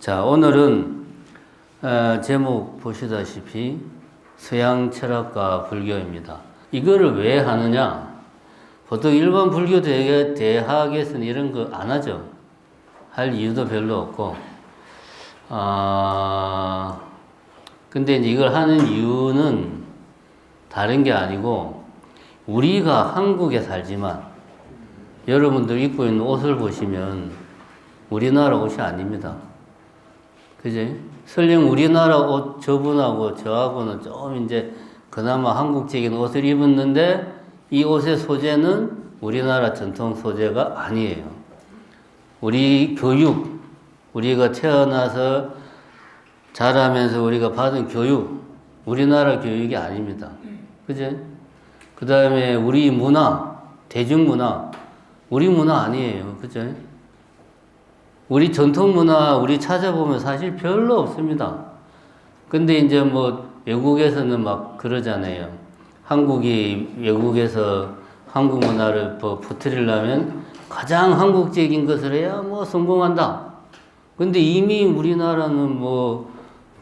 자, 오늘은 제목 보시다시피 서양 철학과 불교입니다. 이거를 왜 하느냐? 보통 일반 불교 대학에서는 이런 거 안 하죠. 할 이유도 별로 없고, 근데 이제 이걸 하는 이유는 다른 게 아니고, 우리가 한국에 살지만, 여러분들 입고 있는 옷을 보시면 우리나라 옷이 아닙니다. 그지? 설령 우리나라 옷 저분하고 저하고는 좀 이제 그나마 한국적인 옷을 입었는데 이 옷의 소재는 우리나라 전통 소재가 아니에요. 우리 교육, 우리가 태어나서 자라면서 우리가 받은 교육, 우리나라 교육이 아닙니다. 그지? 그 다음에 우리 문화, 대중문화, 우리 문화 아니에요. 그죠? 우리 전통 문화 우리 찾아보면 사실 별로 없습니다. 근데 이제 뭐 외국에서는 막 그러잖아요. 한국이 외국에서 한국 문화를 퍼뜨리려면 가장 한국적인 것을 해야 뭐 성공한다. 근데 이미 우리나라는 뭐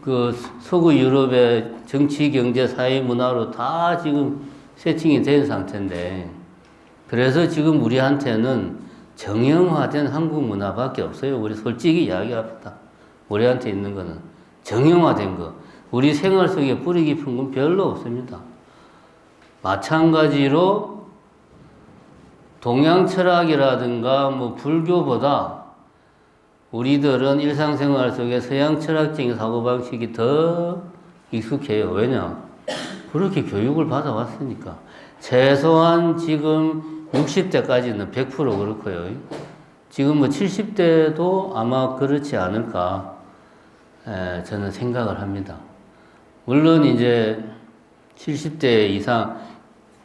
그 서구 유럽의 정치, 경제, 사회 문화로 다 지금 세팅이 된 상태인데, 그래서 지금 우리한테는 정형화된 한국 문화밖에 없어요. 우리 솔직히 이야기합니다. 우리한테 있는 거는 정형화된 거. 우리 생활 속에 뿌리 깊은 건 별로 없습니다. 마찬가지로 동양 철학이라든가 뭐 불교보다 우리들은 일상생활 속에 서양 철학적인 사고방식이 더 익숙해요. 왜냐? 그렇게 교육을 받아왔으니까. 최소한 지금 60대까지는 100% 그렇고요. 지금 뭐 70대도 아마 그렇지 않을까, 저는 생각을 합니다. 물론 이제 70대 이상,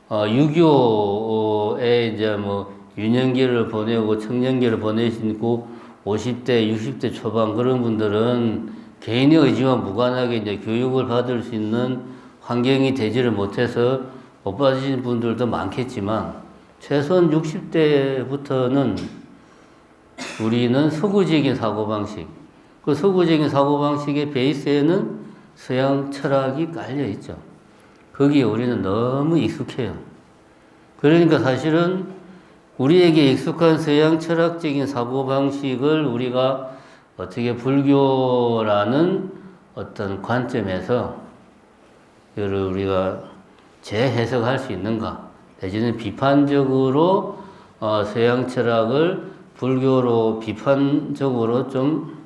6.25에 이제 뭐 유년기를 보내고 청년기를 보내시고 50대, 60대 초반 그런 분들은 개인의 의지와 무관하게 이제 교육을 받을 수 있는 환경이 되지를 못해서 못 받으신 분들도 많겠지만, 최소한 60대부터는 우리는 서구적인 사고방식, 그 서구적인 사고방식의 베이스에는 서양 철학이 깔려있죠. 거기에 우리는 너무 익숙해요. 그러니까 사실은 우리에게 익숙한 서양 철학적인 사고방식을 우리가 어떻게 불교라는 어떤 관점에서 이를 우리가 재해석할 수 있는가, 내지는 비판적으로 서양 철학을 불교로 비판적으로 좀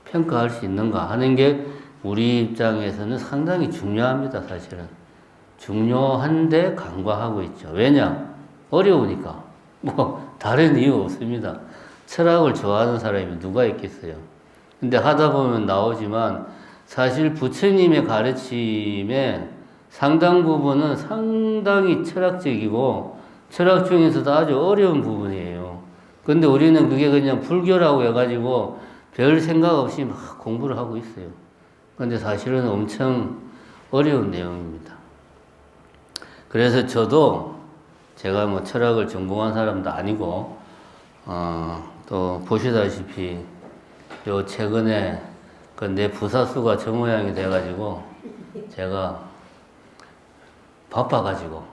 평가할 수 있는가 하는 게 우리 입장에서는 상당히 중요합니다. 사실은 중요한데 간과하고 있죠. 왜냐? 어려우니까. 뭐 다른 이유 없습니다. 철학을 좋아하는 사람이 누가 있겠어요. 근데 하다 보면 나오지만 사실 부처님의 가르침에 상당 부분은 상당히 철학적이고 철학 중에서도 아주 어려운 부분이에요. 근데 우리는 그게 그냥 불교라고 해가지고 별 생각 없이 막 공부를 하고 있어요. 근데 사실은 엄청 어려운 내용입니다. 그래서 저도 제가 뭐 철학을 전공한 사람도 아니고, 또 보시다시피 요 최근에 그 내 부사수가 저 모양이 돼가지고 제가 바빠가지고,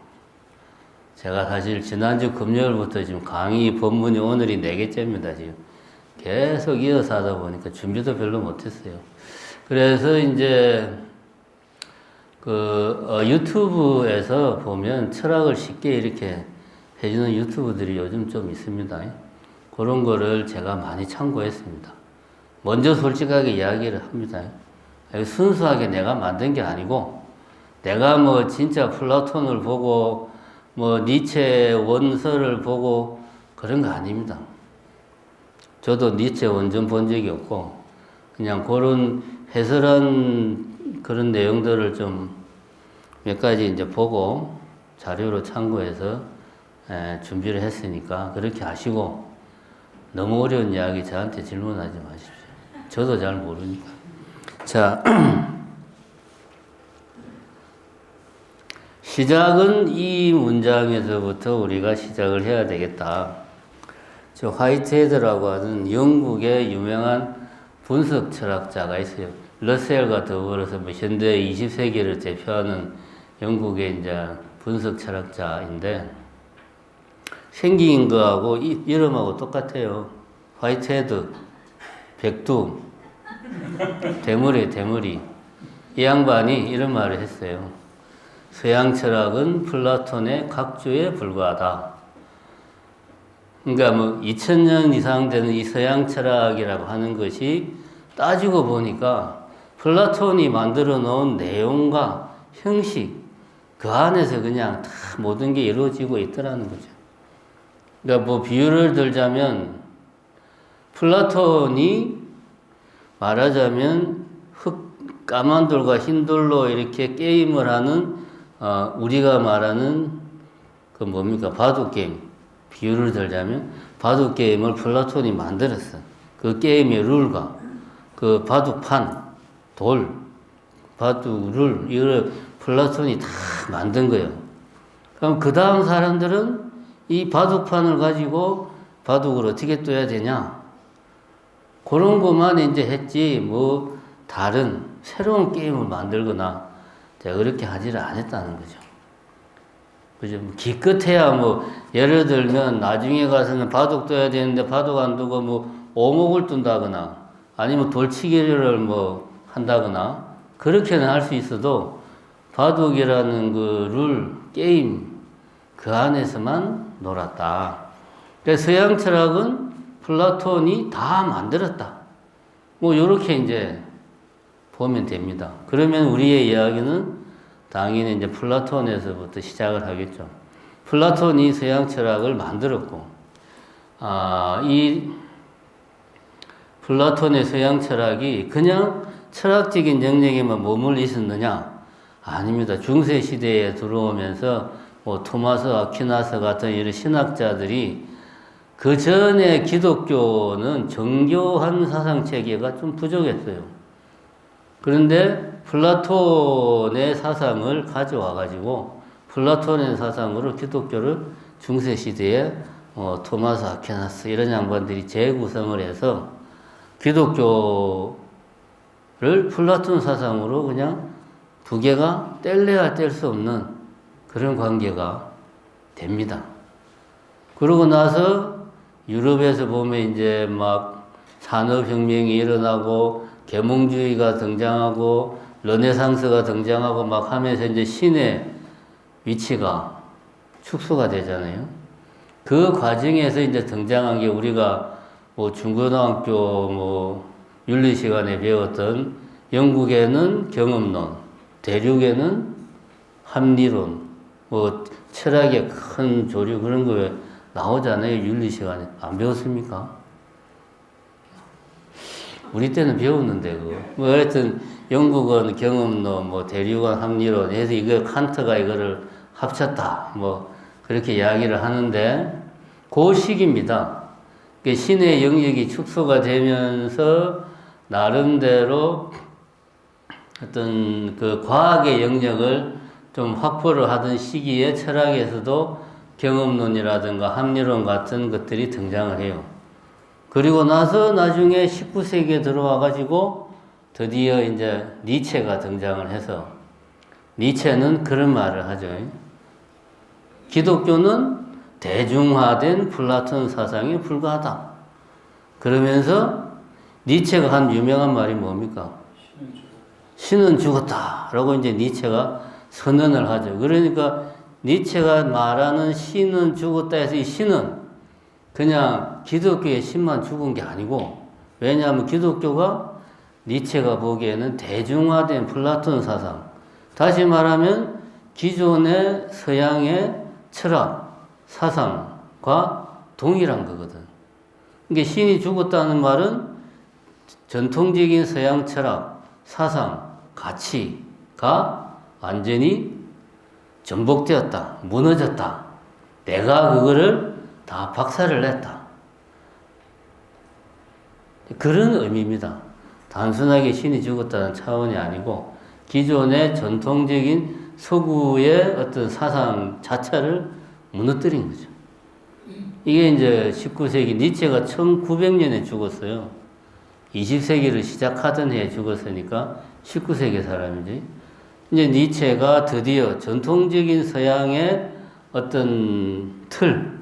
제가 사실 지난주 금요일부터 지금 강의 본문이 오늘이 4개째입니다. 지금 계속 이어서 하다 보니까 준비도 별로 못했어요. 그래서 이제 유튜브에서 보면 철학을 쉽게 이렇게 해주는 유튜브들이 요즘 좀 있습니다. 그런 거를 제가 많이 참고했습니다. 먼저 솔직하게 이야기를 합니다. 순수하게 내가 만든 게 아니고, 내가 뭐 진짜 플라톤을 보고 뭐 니체 원서를 보고 그런 거 아닙니다. 저도 니체 원전 본 적이 없고 그냥 그런 해설한 그런 내용들을 좀 몇 가지 이제 보고 자료로 참고해서 준비를 했으니까 그렇게 하시고, 너무 어려운 이야기 저한테 질문하지 마십시오. 저도 잘 모르니까. 자, 시작은 이 문장에서부터 우리가 시작을 해야 되겠다. 저 화이트헤드라고 하는 영국의 유명한 분석 철학자가 있어요. 러셀과 더불어서 뭐 현대 20세기를 대표하는 영국의 이제 분석 철학자인데 생긴 거하고 이름하고 똑같아요. 화이트헤드, 백두, 대머리. 이 양반이 이런 말을 했어요. 서양 철학은 플라톤의 각주에 불과하다. 그러니까 뭐 2000년 이상 되는 이 서양 철학이라고 하는 것이 따지고 보니까 플라톤이 만들어 놓은 내용과 형식 그 안에서 그냥 다 모든 게 이루어지고 있더라는 거죠. 그러니까 뭐 비유를 들자면 플라톤이 말하자면 까만 돌과 흰 돌로 이렇게 게임을 하는 우리가 말하는 그 뭡니까 바둑 게임 비유를 들자면 바둑 게임을 플라톤이 만들었어. 그 게임의 룰과 그 바둑판 돌 바둑을 이걸 플라톤이 다 만든 거예요. 그럼 그 다음 사람들은 이 바둑판을 가지고 바둑을 어떻게 떠야 되냐 그런 것만 이제 했지 뭐 다른 새로운 게임을 만들거나 그렇게 하지를 않았다는 거죠. 그죠? 기껏해야 뭐 예를 들면 나중에 가서는 바둑 둬야 되는데 바둑 안 두고 뭐 오목을 둔다거나 아니면 돌치기를 뭐 한다거나 그렇게는 할 수 있어도 바둑이라는 그 룰 게임 그 안에서만 놀았다. 그래서 서양 철학은 플라톤이 다 만들었다. 뭐 이렇게 이제 보면 됩니다. 그러면 우리의 이야기는 당연히 이제 플라톤에서부터 시작을 하겠죠. 플라톤이 서양 철학을 만들었고, 이 플라톤의 서양 철학이 그냥 철학적인 영역에만 머물러 있었느냐? 아닙니다. 중세 시대에 들어오면서 뭐 토마스 아퀴나스 같은 이런 신학자들이 그 전에 기독교는 정교한 사상 체계가 좀 부족했어요. 그런데 플라톤의 사상을 가져와 가지고 플라톤의 사상으로 기독교를 중세 시대에 토마스 아퀴나스 이런 양반들이 재구성을 해서 기독교를 플라톤 사상으로 그냥 두 개가 뗄래야 뗄 수 없는 그런 관계가 됩니다. 그러고 나서 유럽에서 보면 이제 막 산업혁명이 일어나고 계몽주의가 등장하고 르네상스가 등장하고 막 하면서 이제 신의 위치가 축소가 되잖아요. 그 과정에서 이제 등장한 게 우리가 뭐 중고등학교 뭐 윤리 시간에 배웠던 영국에는 경험론, 대륙에는 합리론, 뭐 철학의 큰 조류 그런 거 나오잖아요. 윤리 시간에. 안 배웠습니까? 우리 때는 배웠는데, 그거. 뭐, 하여튼, 영국은 경험론, 뭐, 대륙은 합리론 해서 이거 칸트가 이거를 합쳤다. 뭐, 그렇게 이야기를 하는데, 그 시기입니다. 신의 영역이 축소가 되면서, 나름대로 어떤 그 과학의 영역을 좀 확보를 하던 시기에 철학에서도 경험론이라든가 합리론 같은 것들이 등장을 해요. 그리고 나서 나중에 19세기에 들어와 가지고 드디어 이제 니체가 등장을 해서 니체는 그런 말을 하죠. 기독교는 대중화된 플라톤 사상에 불과하다. 그러면서 니체가 한 유명한 말이 뭡니까? 신은 죽었다. 라고 이제 니체가 선언을 하죠. 그러니까 니체가 말하는 신은 죽었다 해서 이 신은 그냥 기독교의 신만 죽은 게 아니고 왜냐하면 기독교가 니체가 보기에는 대중화된 플라톤 사상 다시 말하면 기존의 서양의 철학 사상과 동일한 거거든. 그러니까 신이 죽었다는 말은 전통적인 서양 철학 사상 가치가 완전히 전복되었다. 무너졌다. 내가 그거를 다 박살을 냈다. 그런 의미입니다. 단순하게 신이 죽었다는 차원이 아니고 기존의 전통적인 서구의 어떤 사상 자체를 무너뜨린 거죠. 이게 이제 19세기 니체가 1900년에 죽었어요. 20세기를 시작하던 해에 죽었으니까 19세기 사람이지. 이제 니체가 드디어 전통적인 서양의 어떤 틀,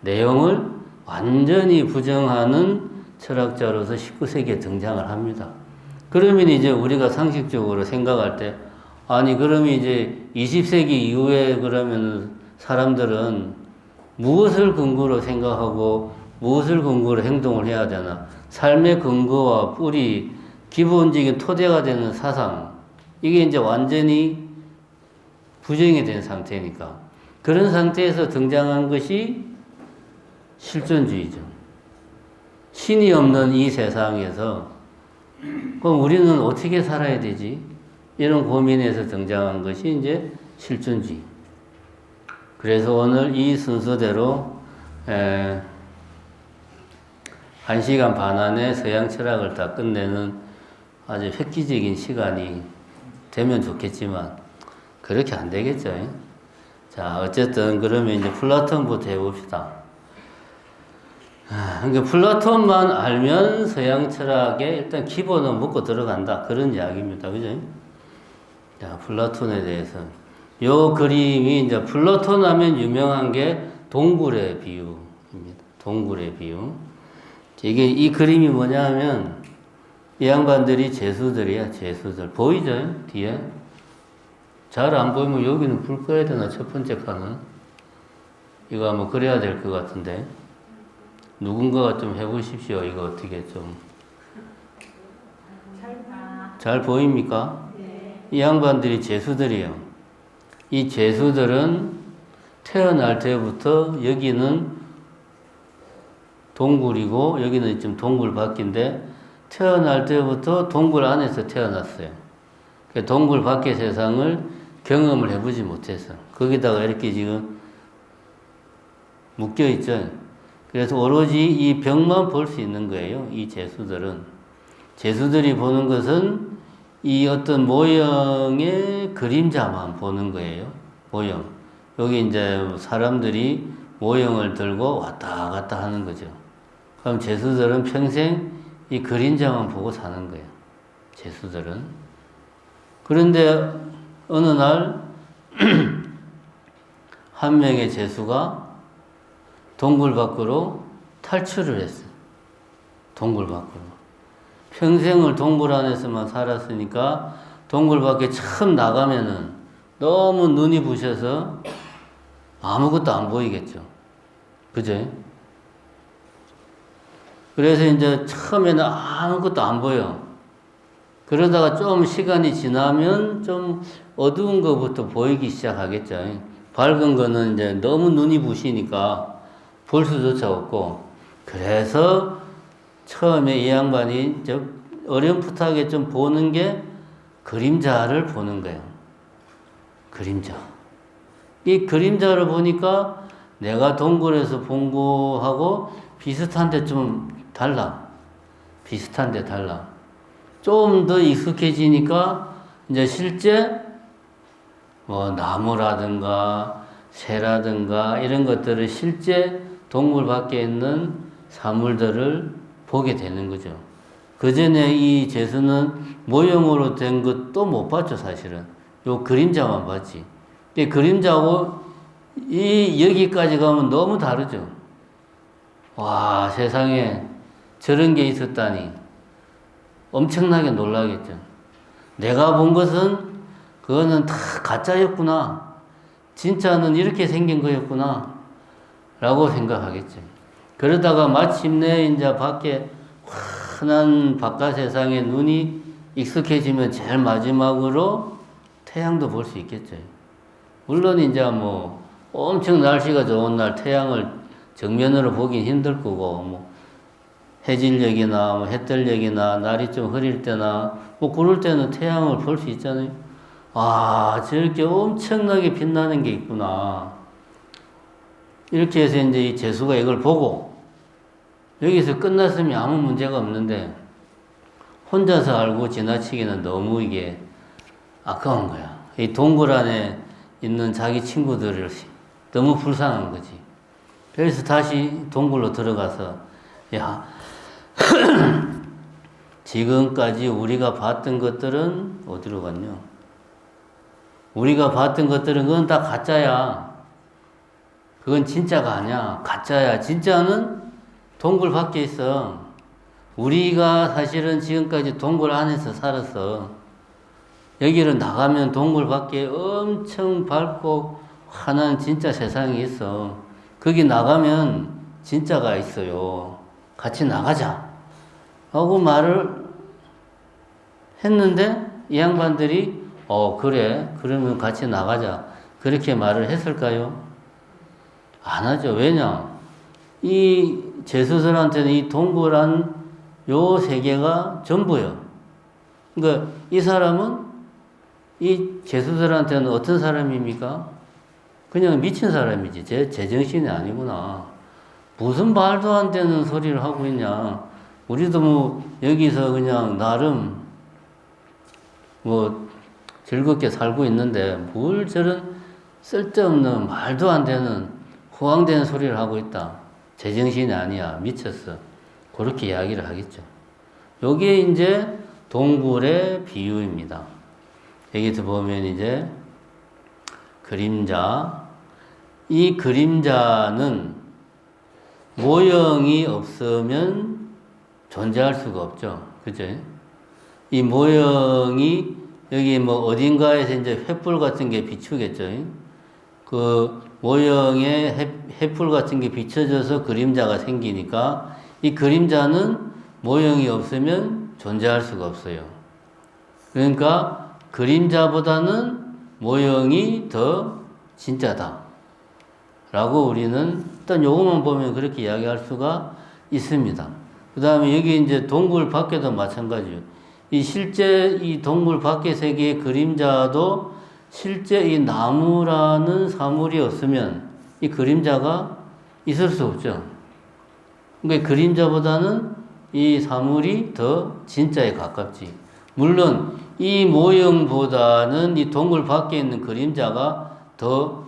내용을 완전히 부정하는 철학자로서 19세기에 등장을 합니다. 그러면 이제 우리가 상식적으로 생각할 때, 아니, 그러면 이제 20세기 이후에 그러면 사람들은 무엇을 근거로 생각하고 무엇을 근거로 행동을 해야 되나? 삶의 근거와 뿌리, 기본적인 토대가 되는 사상, 이게 이제 완전히 부정이 된 상태니까. 그런 상태에서 등장한 것이 실존주의죠. 신이 없는 이 세상에서 그럼 우리는 어떻게 살아야 되지? 이런 고민에서 등장한 것이 이제 실존주의. 그래서 오늘 이 순서대로 1시간 반 안에 서양 철학을 다 끝내는 아주 획기적인 시간이 되면 좋겠지만 그렇게 안 되겠죠. 자, 어쨌든 그러면 이제 플라톤부터 해봅시다. 그러니까 플라톤만 알면 서양 철학의 일단 기본은 묻고 들어간다. 그런 이야기입니다. 그죠? 자, 플라톤에 대해서. 요 그림이 이제 플라톤 하면 유명한 게 동굴의 비유입니다. 동굴의 비유. 이게 이 그림이 뭐냐 하면 이 양반들이 죄수들이야. 죄수들. 보이죠? 뒤에? 잘 안 보이면 여기는 불 꺼야 되나? 첫 번째 칸은. 이거 한번 그려야 될 것 같은데. 누군가가 좀 해보십시오. 이거 어떻게 좀. 잘 보입니까? 이 양반들이 죄수들이에요. 이 죄수들은 태어날 때부터 여기는 동굴이고 여기는 지금 동굴 밖인데 태어날 때부터 동굴 안에서 태어났어요. 동굴 밖의 세상을 경험을 해보지 못해서 거기다가 이렇게 지금 묶여있죠. 그래서 오로지 이 벽만 볼 수 있는 거예요. 이 죄수들은. 죄수들이 보는 것은 이 어떤 모형의 그림자만 보는 거예요. 모형. 여기 이제 사람들이 모형을 들고 왔다 갔다 하는 거죠. 그럼 죄수들은 평생 이 그림자만 보고 사는 거예요. 죄수들은. 그런데 어느 날 한 명의 죄수가 동굴 밖으로 탈출을 했어요. 동굴 밖으로. 평생을 동굴 안에서만 살았으니까 동굴 밖에 처음 나가면은 너무 눈이 부셔서 아무것도 안 보이겠죠. 그죠? 그래서 이제 처음에는 아무것도 안 보여. 그러다가 좀 시간이 지나면 좀 어두운 것부터 보이기 시작하겠죠. 밝은 거는 이제 너무 눈이 부시니까 볼 수조차 없고. 그래서 처음에 이 양반이 어렴풋하게 좀 보는 게 그림자를 보는 거예요. 그림자. 이 그림자를 보니까 내가 동굴에서 본 거하고 비슷한데 좀 달라. 비슷한데 달라. 좀 더 익숙해지니까 이제 실제 뭐 나무라든가 새라든가 이런 것들을 실제 동굴 밖에 있는 사물들을 보게 되는 거죠. 그 전에 이 죄수는 모형으로 된 것도 못 봤죠, 사실은. 요 그림자만 봤지. 근데 그림자하고 여기까지 가면 너무 다르죠. 와, 세상에 저런 게 있었다니. 엄청나게 놀라겠죠. 내가 본 것은 그거는 다 가짜였구나. 진짜는 이렇게 생긴 거였구나. 라고 생각하겠죠. 그러다가 마침내 이제 밖에 환한 바깥 세상에 눈이 익숙해지면 제일 마지막으로 태양도 볼 수 있겠죠. 물론 이제 뭐 엄청 날씨가 좋은 날 태양을 정면으로 보긴 힘들 거고, 뭐 해질녘이나 뭐 해뜰녘이나 날이 좀 흐릴 때나 뭐 그럴 때는 태양을 볼 수 있잖아요. 아, 저렇게 엄청나게 빛나는 게 있구나. 이렇게 해서 이제 이 죄수가 이걸 보고 여기서 끝났으면 아무 문제가 없는데 혼자서 알고 지나치기는 너무 이게 아까운 거야. 이 동굴 안에 있는 자기 친구들을 너무 불쌍한 거지. 그래서 다시 동굴로 들어가서 야 지금까지 우리가 봤던 것들은 어디로 갔냐? 우리가 봤던 것들은 그건 다 가짜야. 그건 진짜가 아니야. 가짜야. 진짜는 동굴 밖에 있어. 우리가 사실은 지금까지 동굴 안에서 살았어. 여기를 나가면 동굴 밖에 엄청 밝고 환한 진짜 세상이 있어. 거기 나가면 진짜가 있어요. 같이 나가자. 하고 말을 했는데 이 양반들이 그래. 그러면 같이 나가자. 그렇게 말을 했을까요? 안 하죠. 왜냐? 이 제수들한테는 이 동굴 안 요 세계가 전부예요. 그러니까 이 사람은 이 제수들한테는 어떤 사람입니까? 그냥 미친 사람이지. 제정신이 아니구나. 무슨 말도 안 되는 소리를 하고 있냐. 우리도 뭐 여기서 그냥 나름 뭐 즐겁게 살고 있는데 뭘 저런 쓸데없는 말도 안 되는 호황되는 소리를 하고 있다. 제정신이 아니야. 미쳤어. 그렇게 이야기를 하겠죠. 요게 이제 동굴의 비유입니다. 여기서 보면 이제 그림자. 이 그림자는 모형이 없으면 존재할 수가 없죠. 그죠? 이 모형이 여기 뭐 어딘가에서 이제 횃불 같은 게 비추겠죠. 그 모형에 횃불 같은 게 비춰져서 그림자가 생기니까 이 그림자는 모형이 없으면 존재할 수가 없어요. 그러니까 그림자보다는 모형이 더 진짜다. 라고 우리는 일단 요것만 보면 그렇게 이야기할 수가 있습니다. 그 다음에 여기 이제 동굴 밖에도 마찬가지예요. 이 실제 이 동굴 밖의 세계의 그림자도 실제 이 나무라는 사물이 없으면 이 그림자가 있을 수 없죠. 그러니까 그림자보다는 이 사물이 더 진짜에 가깝지. 물론 이 모형보다는 이 동굴 밖에 있는 그림자가 더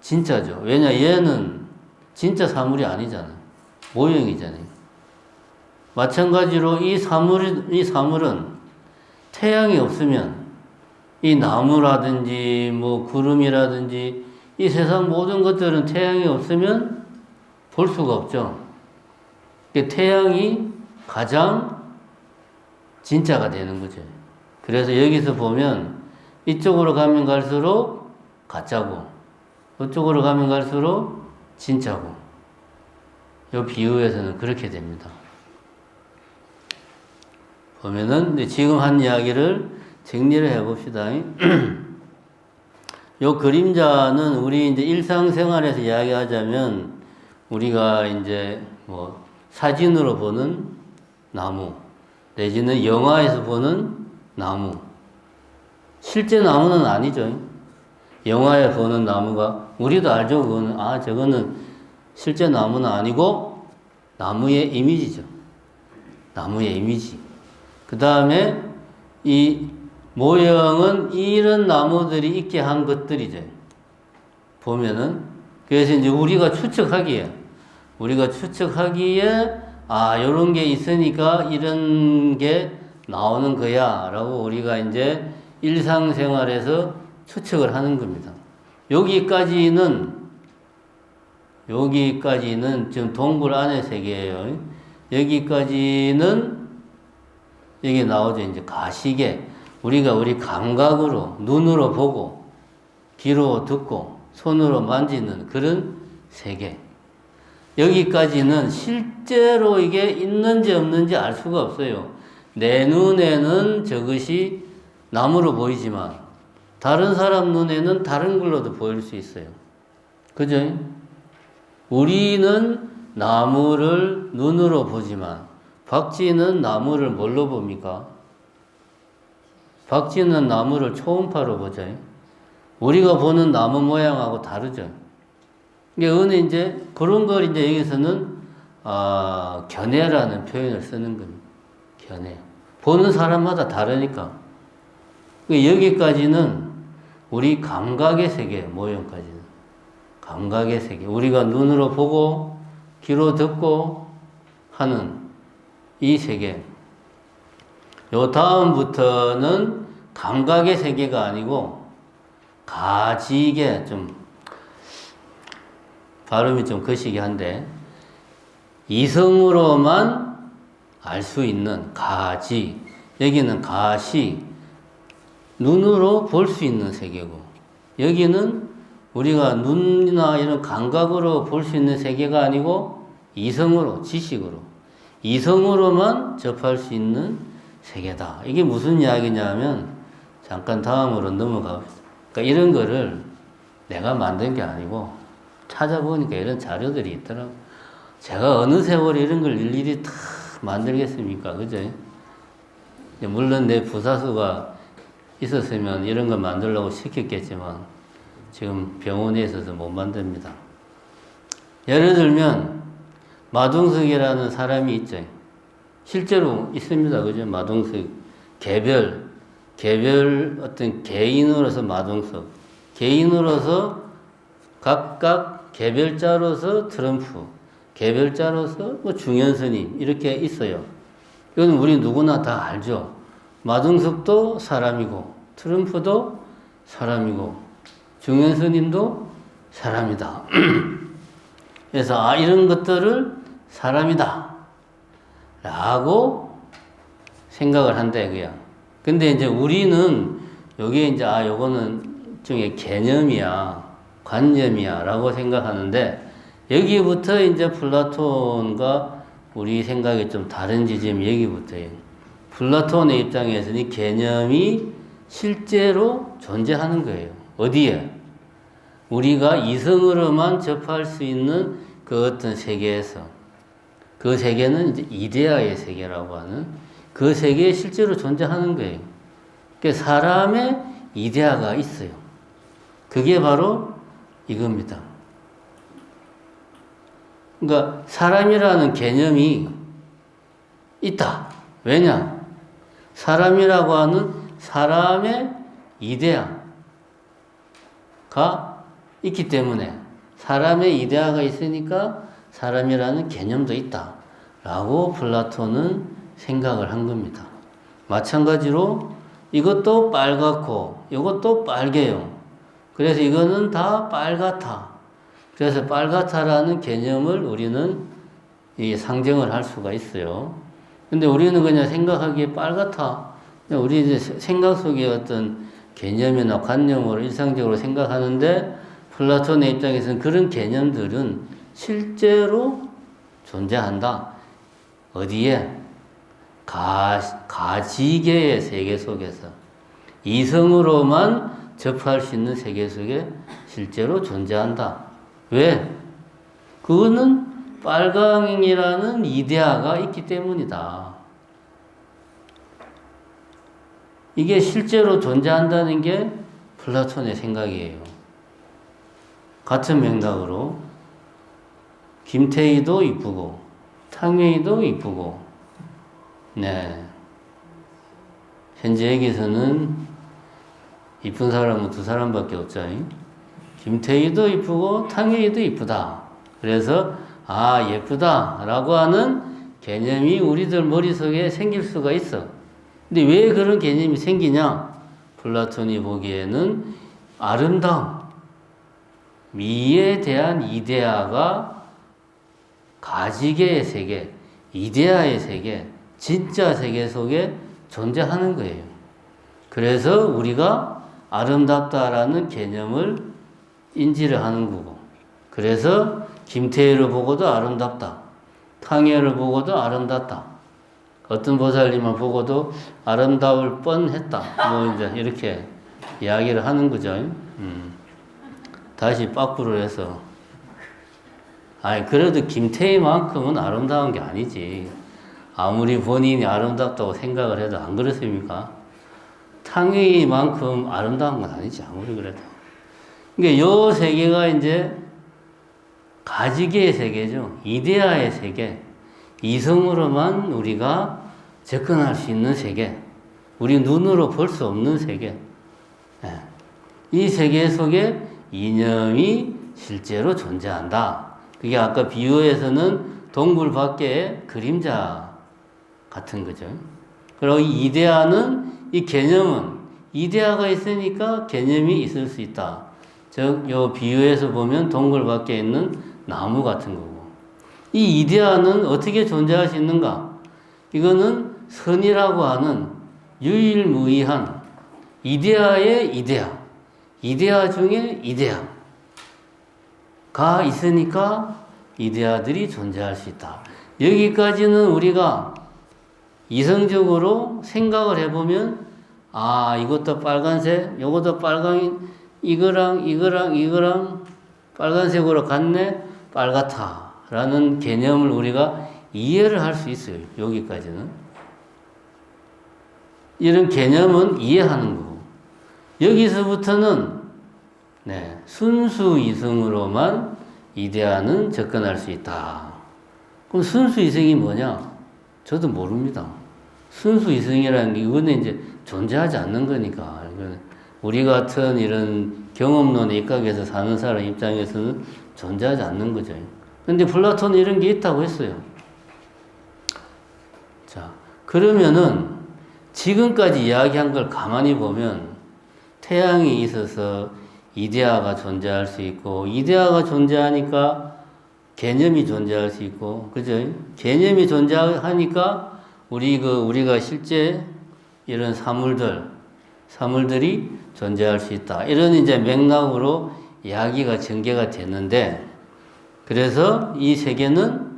진짜죠. 왜냐, 얘는 진짜 사물이 아니잖아요. 모형이잖아요. 마찬가지로 이 사물은 태양이 없으면 이 나무라든지 뭐 구름이라든지 이 세상 모든 것들은 태양이 없으면 볼 수가 없죠. 태양이 가장 진짜가 되는 거죠. 그래서 여기서 보면 이쪽으로 가면 갈수록 가짜고 이쪽으로 가면 갈수록 진짜고 이 비유에서는 그렇게 됩니다. 보면은 지금 한 이야기를 정리를 해봅시다. 요 그림자는 우리 이제 일상생활에서 이야기하자면 우리가 이제 뭐 사진으로 보는 나무, 내지는 영화에서 보는 나무. 실제 나무는 아니죠. 영화에 보는 나무가, 우리도 알죠. 그거는, 저거는 실제 나무는 아니고, 나무의 이미지죠. 나무의 이미지. 그 다음에, 이 모형은 이런 나무들이 있게 한 것들이죠. 보면은. 그래서 이제 우리가 추측하기에, 요런 게 있으니까 이런 게 나오는 거야. 라고 우리가 이제 일상생활에서 추측을 하는 겁니다. 여기까지는 지금 동굴 안의 세계예요. 여기까지는 여기 나오죠. 이제 가시계. 우리가 우리 감각으로, 눈으로 보고, 귀로 듣고, 손으로 만지는 그런 세계. 여기까지는 실제로 이게 있는지 없는지 알 수가 없어요. 내 눈에는 저것이 나무로 보이지만 다른 사람 눈에는 다른 걸로도 보일 수 있어요. 그죠? 우리는 나무를 눈으로 보지만 박쥐는 나무를 뭘로 봅니까? 박쥐는 나무를 초음파로 보죠. 우리가 보는 나무 모양하고 다르죠. 이게 이제 그런 걸 이제 여기서는 견해라는 표현을 쓰는 겁니다. 견해. 보는 사람마다 다르니까. 여기까지는 우리 감각의 세계, 모형까지는. 감각의 세계. 우리가 눈으로 보고 귀로 듣고 하는 이 세계. 요 다음부터는 감각의 세계가 아니고 가지게, 좀 발음이 좀 거시기 한데, 이성으로만 알 수 있는 가지, 여기는 가시, 눈으로 볼 수 있는 세계고, 여기는 우리가 눈이나 이런 감각으로 볼 수 있는 세계가 아니고 이성으로, 지식으로, 이성으로만 접할 수 있는 세계다. 이게 무슨 이야기냐면, 잠깐 다음으로 넘어가 봅시다. 그러니까 이런 거를 내가 만든 게 아니고 찾아보니까 이런 자료들이 있더라고. 제가 어느 세월에 이런 걸 일일이 다 만들겠습니까? 그죠? 물론 내 부사수가 있었으면 이런 거 만들려고 시켰겠지만 지금 병원에 있어서 못 만듭니다. 예를 들면 마동석이라는 사람이 있죠. 실제로 있습니다. 그죠? 마동석. 개별 어떤 개인으로서 마동석. 개인으로서 각각 개별자로서 트럼프. 개별자로서 뭐 중현스님. 이렇게 있어요. 이건 우리 누구나 다 알죠. 마동석도 사람이고, 트럼프도 사람이고, 중현스님도 사람이다. 그래서 이런 것들을 사람이다 라고 생각을 한다 그야. 근데 이제 우리는 여기에 이제 요거는 일종의 개념이야, 관념이야 라고 생각하는데, 여기부터 이제 플라톤과 우리 생각이 좀 다른 지점이 여기부터예요. 플라톤의 입장에서는 이 개념이 실제로 존재하는 거예요. 어디에? 우리가 이성으로만 접할 수 있는 그 어떤 세계에서, 그 세계는 이제 이데아의 세계라고 하는 그 세계에 실제로 존재하는 거예요. 그러니까 사람의 이데아가 있어요. 그게 바로 이겁니다. 그러니까 사람이라는 개념이 있다. 왜냐? 사람이라고 하는 사람의 이데아가 있기 때문에, 사람의 이데아가 있으니까 사람이라는 개념도 있다 라고 플라톤은 생각을 한 겁니다. 마찬가지로 이것도 빨갛고 이것도 빨개요. 그래서 이거는 다 빨갛다. 그래서 빨갛다라는 개념을 우리는 이 상정을 할 수가 있어요. 근데 우리는 그냥 생각하기에 빨갛다. 그냥 우리 이제 생각 속에 어떤 개념이나 관념으로 일상적으로 생각하는데, 플라톤의 입장에서는 그런 개념들은 실제로 존재한다. 어디에? 가지계의 세계 속에서, 이성으로만 접할 수 있는 세계 속에 실제로 존재한다. 왜? 그거는 빨강이라는 이데아가 있기 때문이다. 이게 실제로 존재한다는 게 플라톤의 생각이에요. 같은 맥락으로 김태희도 이쁘고 탕웨이도 이쁘고, 네, 현재 여기서는 이쁜 사람은 두 사람밖에 없죠. 김태희도 이쁘고 탕웨이도 이쁘다. 그래서 예쁘다 라고 하는 개념이 우리들 머릿속에 생길 수가 있어. 근데 왜 그런 개념이 생기냐? 플라톤이 보기에는 아름다움, 미에 대한 이데아가 가지계의 세계, 이데아의 세계, 진짜 세계 속에 존재하는 거예요. 그래서 우리가 아름답다라는 개념을 인지를 하는 거고, 그래서 김태희를 보고도 아름답다, 탕웨이를 보고도 아름답다, 어떤 보살님을 보고도 아름다울 뻔했다, 뭐 이제 이렇게 이야기를 하는 거죠. 다시 빠꾸를 해서, 그래도 김태희만큼은 아름다운 게 아니지. 아무리 본인이 아름답다고 생각을 해도 안 그렇습니까? 탕웨이만큼 아름다운 건 아니지, 아무리 그래도. 그러니까 요 세계가 이제 가지계의 세계죠. 이데아의 세계. 이성으로만 우리가 접근할 수 있는 세계. 우리 눈으로 볼 수 없는 세계. 이 세계 속에 이념이 실제로 존재한다. 그게 아까 비유에서는 동굴 밖에 그림자 같은 거죠. 그리고 이 이데아는, 이 개념은, 이데아가 있으니까 개념이 있을 수 있다. 즉, 요 비유에서 보면 동굴 밖에 있는 나무 같은 거고. 이 이데아는 어떻게 존재할 수 있는가? 이거는 선이라고 하는 유일무이한 이데아의 이데아, 이데아 중에 이데아가 있으니까 이데아들이 존재할 수 있다. 여기까지는 우리가 이성적으로 생각을 해보면, 아, 이것도 빨간색, 요것도 빨강, 이거랑 빨간색으로 같네, 빨갛다 라는 개념을 우리가 이해를 할 수 있어요. 여기까지는. 이런 개념은 이해하는 거고, 여기서부터는 순수 이성으로만 이데아는 접근할 수 있다. 그럼 순수 이성이 뭐냐? 저도 모릅니다. 순수 이성이라는 게 이거는 이제 존재하지 않는 거니까. 우리 같은 이런 경험론에 입각해서 사는 사람 입장에서는 존재하지 않는 거죠. 근데 플라톤은 이런 게 있다고 했어요. 자, 그러면은 지금까지 이야기한 걸 가만히 보면 태양이 있어서 이데아가 존재할 수 있고, 이데아가 존재하니까 개념이 존재할 수 있고, 그죠? 개념이 존재하니까 우리가 실제 이런 사물들이 존재할 수 있다. 이런 이제 맥락으로 이야기가 전개가 되는데, 그래서 이 세계는,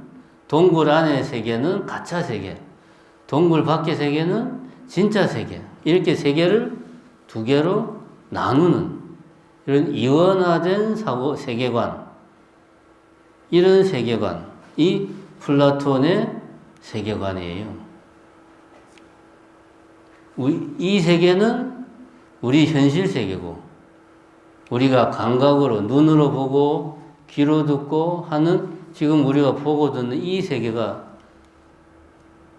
동굴 안의 세계는 가짜 세계, 동굴 밖의 세계는 진짜 세계, 이렇게 세계를 두 개로 나누는 이런 이원화된 세계관, 이런 세계관이 플라톤의 세계관이에요. 이 세계는 우리 현실 세계고, 우리가 감각으로, 눈으로 보고 귀로 듣고 하는, 지금 우리가 보고 듣는 이 세계가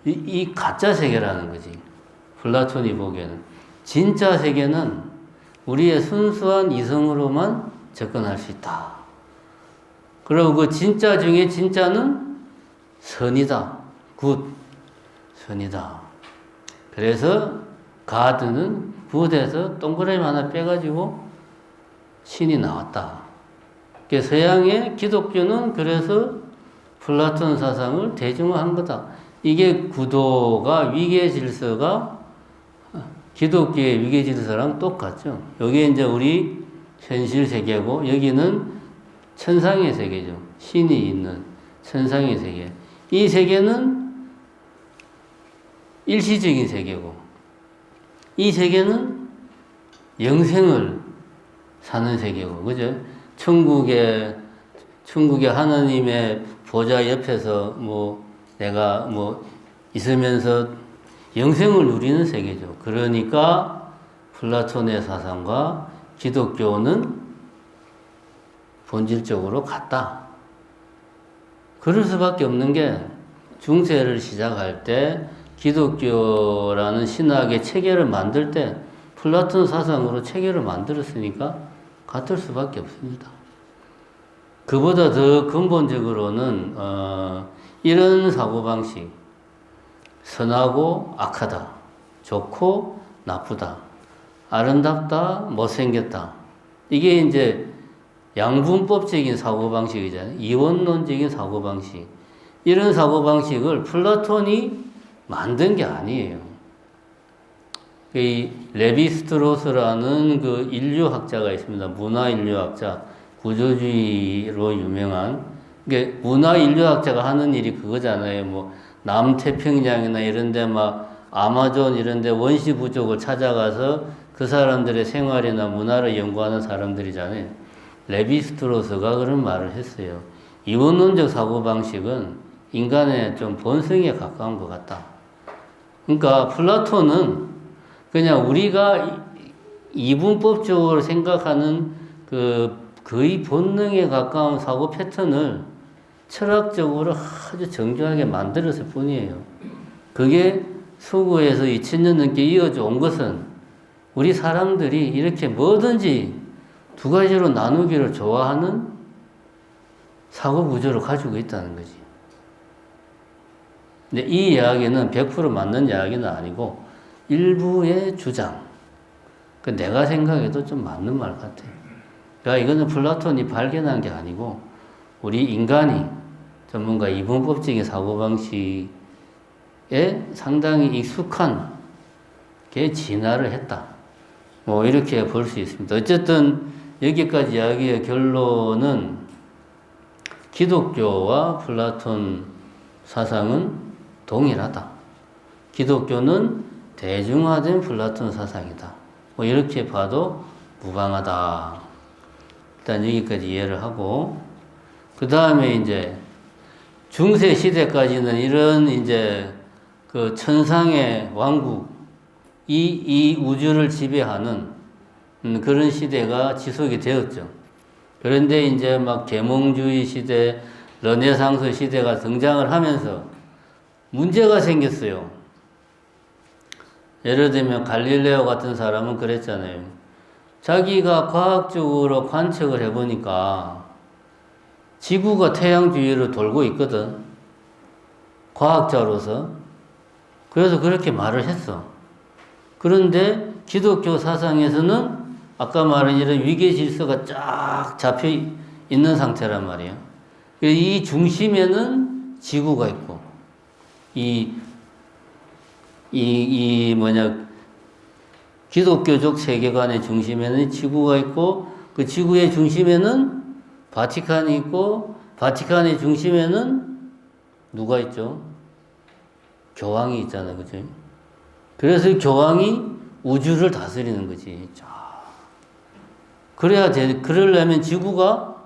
이 가짜 세계라는 거지. 플라톤이 보기에는. 진짜 세계는 우리의 순수한 이성으로만 접근할 수 있다. 그리고 그 진짜 중에 진짜는 선이다. 굿. 선이다. 그래서 가드는 굿에서 동그라미 하나 빼가지고 신이 나왔다. 서양의 기독교는 그래서 플라톤 사상을 대중화한 거다. 이게 구도가, 위계 질서가 기독교의 위계 질서랑 똑같죠. 여기 이제 우리 현실 세계고, 여기는 천상의 세계죠. 신이 있는 천상의 세계. 이 세계는 일시적인 세계고, 이 세계는 영생을 사는 세계고, 그죠? 천국의 하나님의 보좌 옆에서 내가 있으면서 영생을 누리는 세계죠. 그러니까 플라톤의 사상과 기독교는 본질적으로 같다. 그럴 수밖에 없는 게, 중세를 시작할 때 기독교라는 신학의 체계를 만들 때 플라톤 사상으로 체계를 만들었으니까 같을 수밖에 없습니다. 그보다 더 근본적으로는 이런 사고방식, 선하고 악하다, 좋고 나쁘다, 아름답다, 못생겼다, 이게 이제 양분법적인 사고방식이잖아요. 이원론적인 사고방식. 이런 사고방식을 플라톤이 만든 게 아니에요. 이 레비스트로스라는 그 인류학자가 있습니다. 문화인류학자, 구조주의로 유명한. 이게 문화인류학자가 하는 일이 그거잖아요. 남태평양이나 이런데 아마존 이런데 원시 부족을 찾아가서 그 사람들의 생활이나 문화를 연구하는 사람들이잖아요. 레비스트로스가 그런 말을 했어요. 이원론적 사고방식은 인간의 좀 본성에 가까운 것 같다. 그러니까 플라톤은 그냥 우리가 이분법적으로 생각하는 거의 본능에 가까운 사고 패턴을 철학적으로 아주 정교하게 만들었을 뿐이에요. 그게 서구에서 2000년 넘게 이어져 온 것은 우리 사람들이 이렇게 뭐든지 두 가지로 나누기를 좋아하는 사고 구조를 가지고 있다는 거지. 근데 이 이야기는 100% 맞는 이야기는 아니고 일부의 주장. 그 내가 생각해도 좀 맞는 말 같아요. 그러니까 이거는 플라톤이 발견한 게 아니고 우리 인간이 전문가 이분법적인 사고방식에 상당히 익숙한 게 진화를 했다. 뭐 이렇게 볼 수 있습니다. 어쨌든 여기까지 이야기의 결론은 기독교와 플라톤 사상은 동일하다. 기독교는 대중화된 플라톤 사상이다. 뭐 이렇게 봐도 무방하다. 일단 여기까지 이해를 하고, 그 다음에 이제 중세 시대까지는 이런 이제 그 천상의 왕국, 이 우주를 지배하는 그런 시대가 지속이 되었죠. 그런데 이제 막 계몽주의 시대, 르네상스 시대가 등장을 하면서 문제가 생겼어요. 예를 들면 갈릴레오 같은 사람은 그랬잖아요. 자기가 과학적으로 관측을 해보니까 지구가 태양 주위로 돌고 있거든. 과학자로서. 그래서 그렇게 말을 했어. 그런데 기독교 사상에서는 아까 말한 이런 위계 질서가 쫙 잡혀 있는 상태란 말이에요. 이 중심에는 지구가 있고, 기독교적 세계관의 중심에는 지구가 있고, 그 지구의 중심에는 바티칸이 있고, 바티칸의 중심에는 누가 있죠? 교황이 있잖아요. 그죠? 그래서 교황이 우주를 다스리는 거지. 그러려면 지구가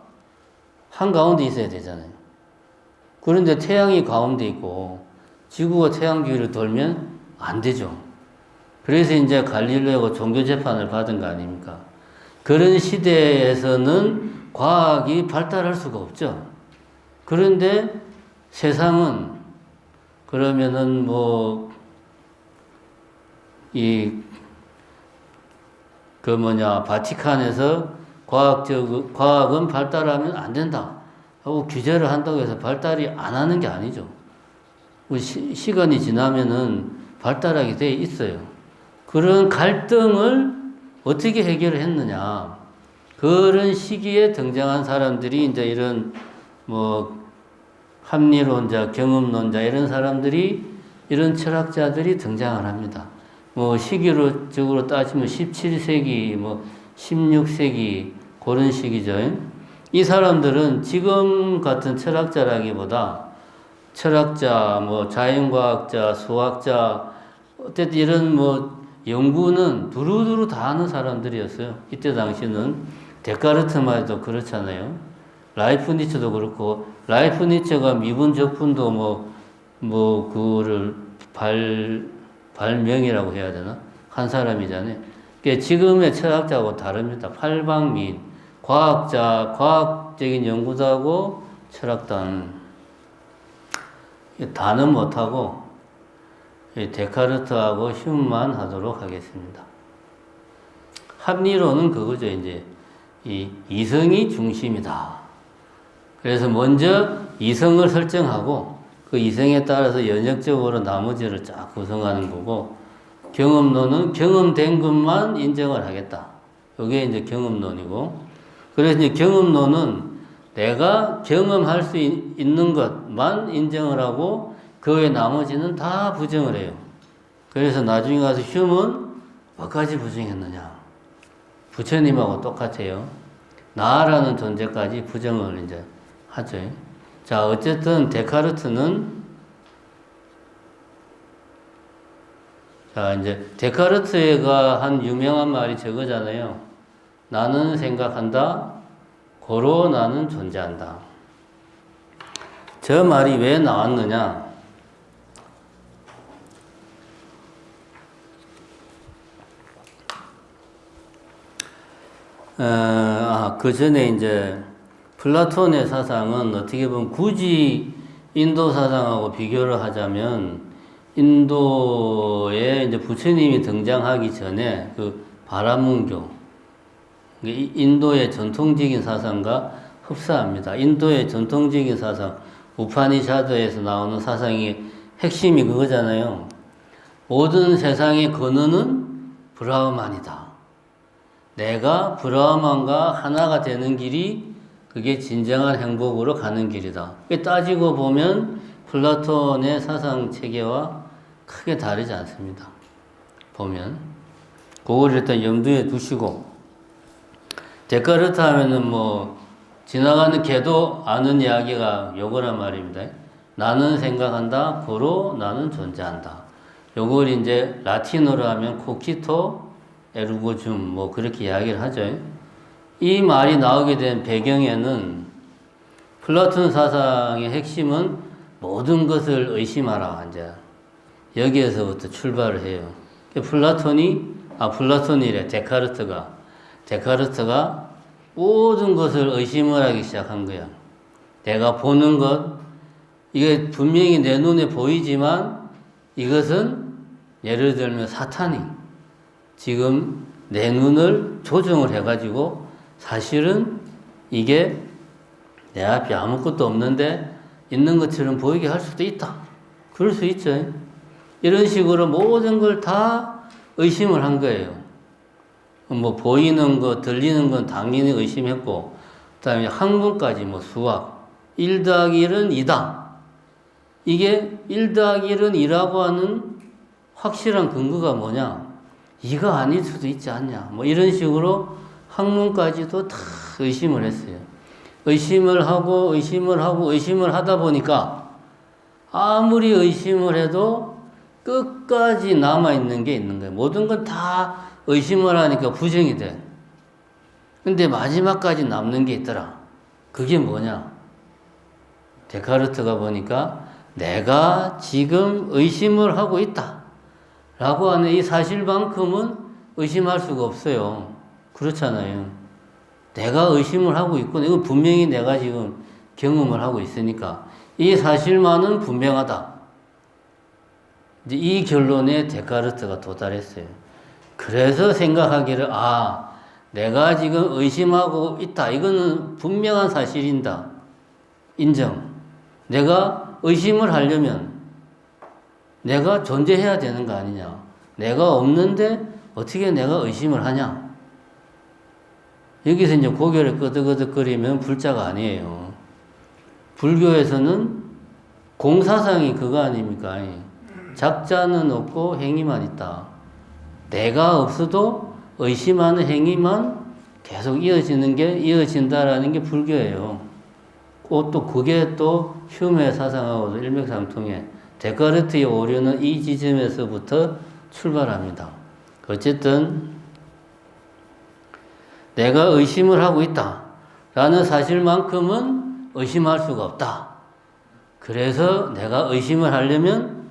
한가운데 있어야 되잖아요. 그런데 태양이 가운데 있고, 지구가 태양 주위를 돌면 안 되죠. 그래서 이제 갈릴레오가 종교 재판을 받은 거 아닙니까? 그런 시대에서는 과학이 발달할 수가 없죠. 그런데 세상은 그러면은 바티칸에서 과학은 발달하면 안 된다 하고 규제를 한다고 해서 발달이 안 하는 게 아니죠. 시간이 지나면은 발달하게 돼 있어요. 그런 갈등을 어떻게 해결을 했느냐. 그런 시기에 등장한 사람들이 이제 이런 합리론자, 경험론자 이런 사람들이, 이런 철학자들이 등장을 합니다. 시기적으로 따지면 17세기, 16세기 그런 시기죠. 이 사람들은 지금 같은 철학자라기보다 철학자, 자연과학자, 수학자, 어쨌든 이런 연구는 두루두루 다 하는 사람들이었어요. 이때 당시는 데카르트만 해도 그렇잖아요. 라이프니츠도 그렇고, 라이프니츠가 미분 적분도 그거를 발명이라고 해야 되나? 한 사람이잖아요. 그러니까 지금의 철학자하고 다릅니다. 팔방미인, 과학자, 과학적인 연구도 하고, 철학도 하는. 다는 못하고, 데카르트하고 휴먼만 하도록 하겠습니다. 합리론은 그거죠. 이제 이 이성이 중심이다. 그래서 먼저 이성을 설정하고 그 이성에 따라서 연역적으로 나머지를 쫙 구성하는 거고, 경험론은 경험된 것만 인정을 하겠다. 이게 이제 경험론이고, 그래서 이제 경험론은 내가 경험할 수 있는 것만 인정을 하고 그 외 나머지는 다 부정을 해요. 그래서 나중에 가서 휴먼 뭐까지 부정했느냐. 부처님하고 똑같아요. 나라는 존재까지 부정을 이제 하죠. 자, 어쨌든 데카르트는, 이제 데카르트가 한 유명한 말이 저거잖아요. 나는 생각한다. 고로 나는 존재한다. 저 말이 왜 나왔느냐? 그 전에 이제 플라톤의 사상은 어떻게 보면 굳이 인도 사상하고 비교를 하자면, 인도에 이제 부처님이 등장하기 전에 그 바라문교, 인도의 전통적인 사상과 흡사합니다. 인도의 전통적인 사상, 우파니샤드에서 나오는 사상이 핵심이 그거잖아요. 모든 세상의 근원은 브라흐만이다. 내가 브라흐만과 하나가 되는 길이 그게 진정한 행복으로 가는 길이다. 따지고 보면 플라톤의 사상 체계와 크게 다르지 않습니다. 보면 그걸 일단 염두에 두시고, 데카르트 하면은 뭐 지나가는 개도 아는 이야기가 요거란 말입니다. 나는 생각한다, 고로 나는 존재한다. 요걸 이제 라틴어로 하면 코키토 에르고 줌 뭐 그렇게 이야기를 하죠. 이 말이 나오게 된 배경에는 플라톤 사상의 핵심은 모든 것을 의심하라. 이제 여기에서부터 출발을 해요. 플라톤이래. 데카르트가 모든 것을 의심을 하기 시작한 거야. 내가 보는 것, 이게 분명히 내 눈에 보이지만 이것은 예를 들면 사탄이 지금 내 눈을 조정을 해가지고 사실은 이게 내 앞에 아무것도 없는데 있는 것처럼 보이게 할 수도 있다. 그럴 수 있죠. 이런 식으로 모든 걸 다 의심을 한 거예요. 뭐 보이는 거, 들리는 건 당연히 의심했고, 그 다음에 학문까지 뭐 수학, 1 더하기 1은 2다. 이게 1 더하기 1은 2라고 하는 확실한 근거가 뭐냐? 2가 아닐 수도 있지 않냐? 뭐 이런 식으로 학문까지도 다 의심을 했어요. 의심을 하고 하다 보니까 아무리 의심을 해도 끝까지 남아있는 게 있는 거예요. 모든 건 다 의심을 하니까 부정이 돼. 근데 마지막까지 남는 게 있더라. 그게 뭐냐? 데카르트가 보니까 내가 지금 의심을 하고 있다 라고 하는 이 사실만큼은 의심할 수가 없어요. 그렇잖아요. 내가 의심을 하고 있고, 이건 분명히 내가 지금 경험을 하고 있으니까 이 사실만은 분명하다. 이제 이 결론에 데카르트가 도달했어요. 그래서 생각하기를, 내가 지금 의심하고 있다. 이거는 분명한 사실인다. 인정. 내가 의심을 하려면 내가 존재해야 되는 거 아니냐. 내가 없는데 어떻게 내가 의심을 하냐. 여기서 이제 고개를 끄덕끄덕거리면 불자가 아니에요. 불교에서는 공사상이 그거 아닙니까? 작자는 없고 행위만 있다. 내가 없어도 의심하는 행위만 계속 이어진다라는 게 불교예요. 또 그게 또 휴메 사상하고도 일맥상통해. 데카르트의 오류는 이 지점에서부터 출발합니다. 어쨌든 내가 의심을 하고 있다 라는 사실만큼은 의심할 수가 없다. 그래서 내가 의심을 하려면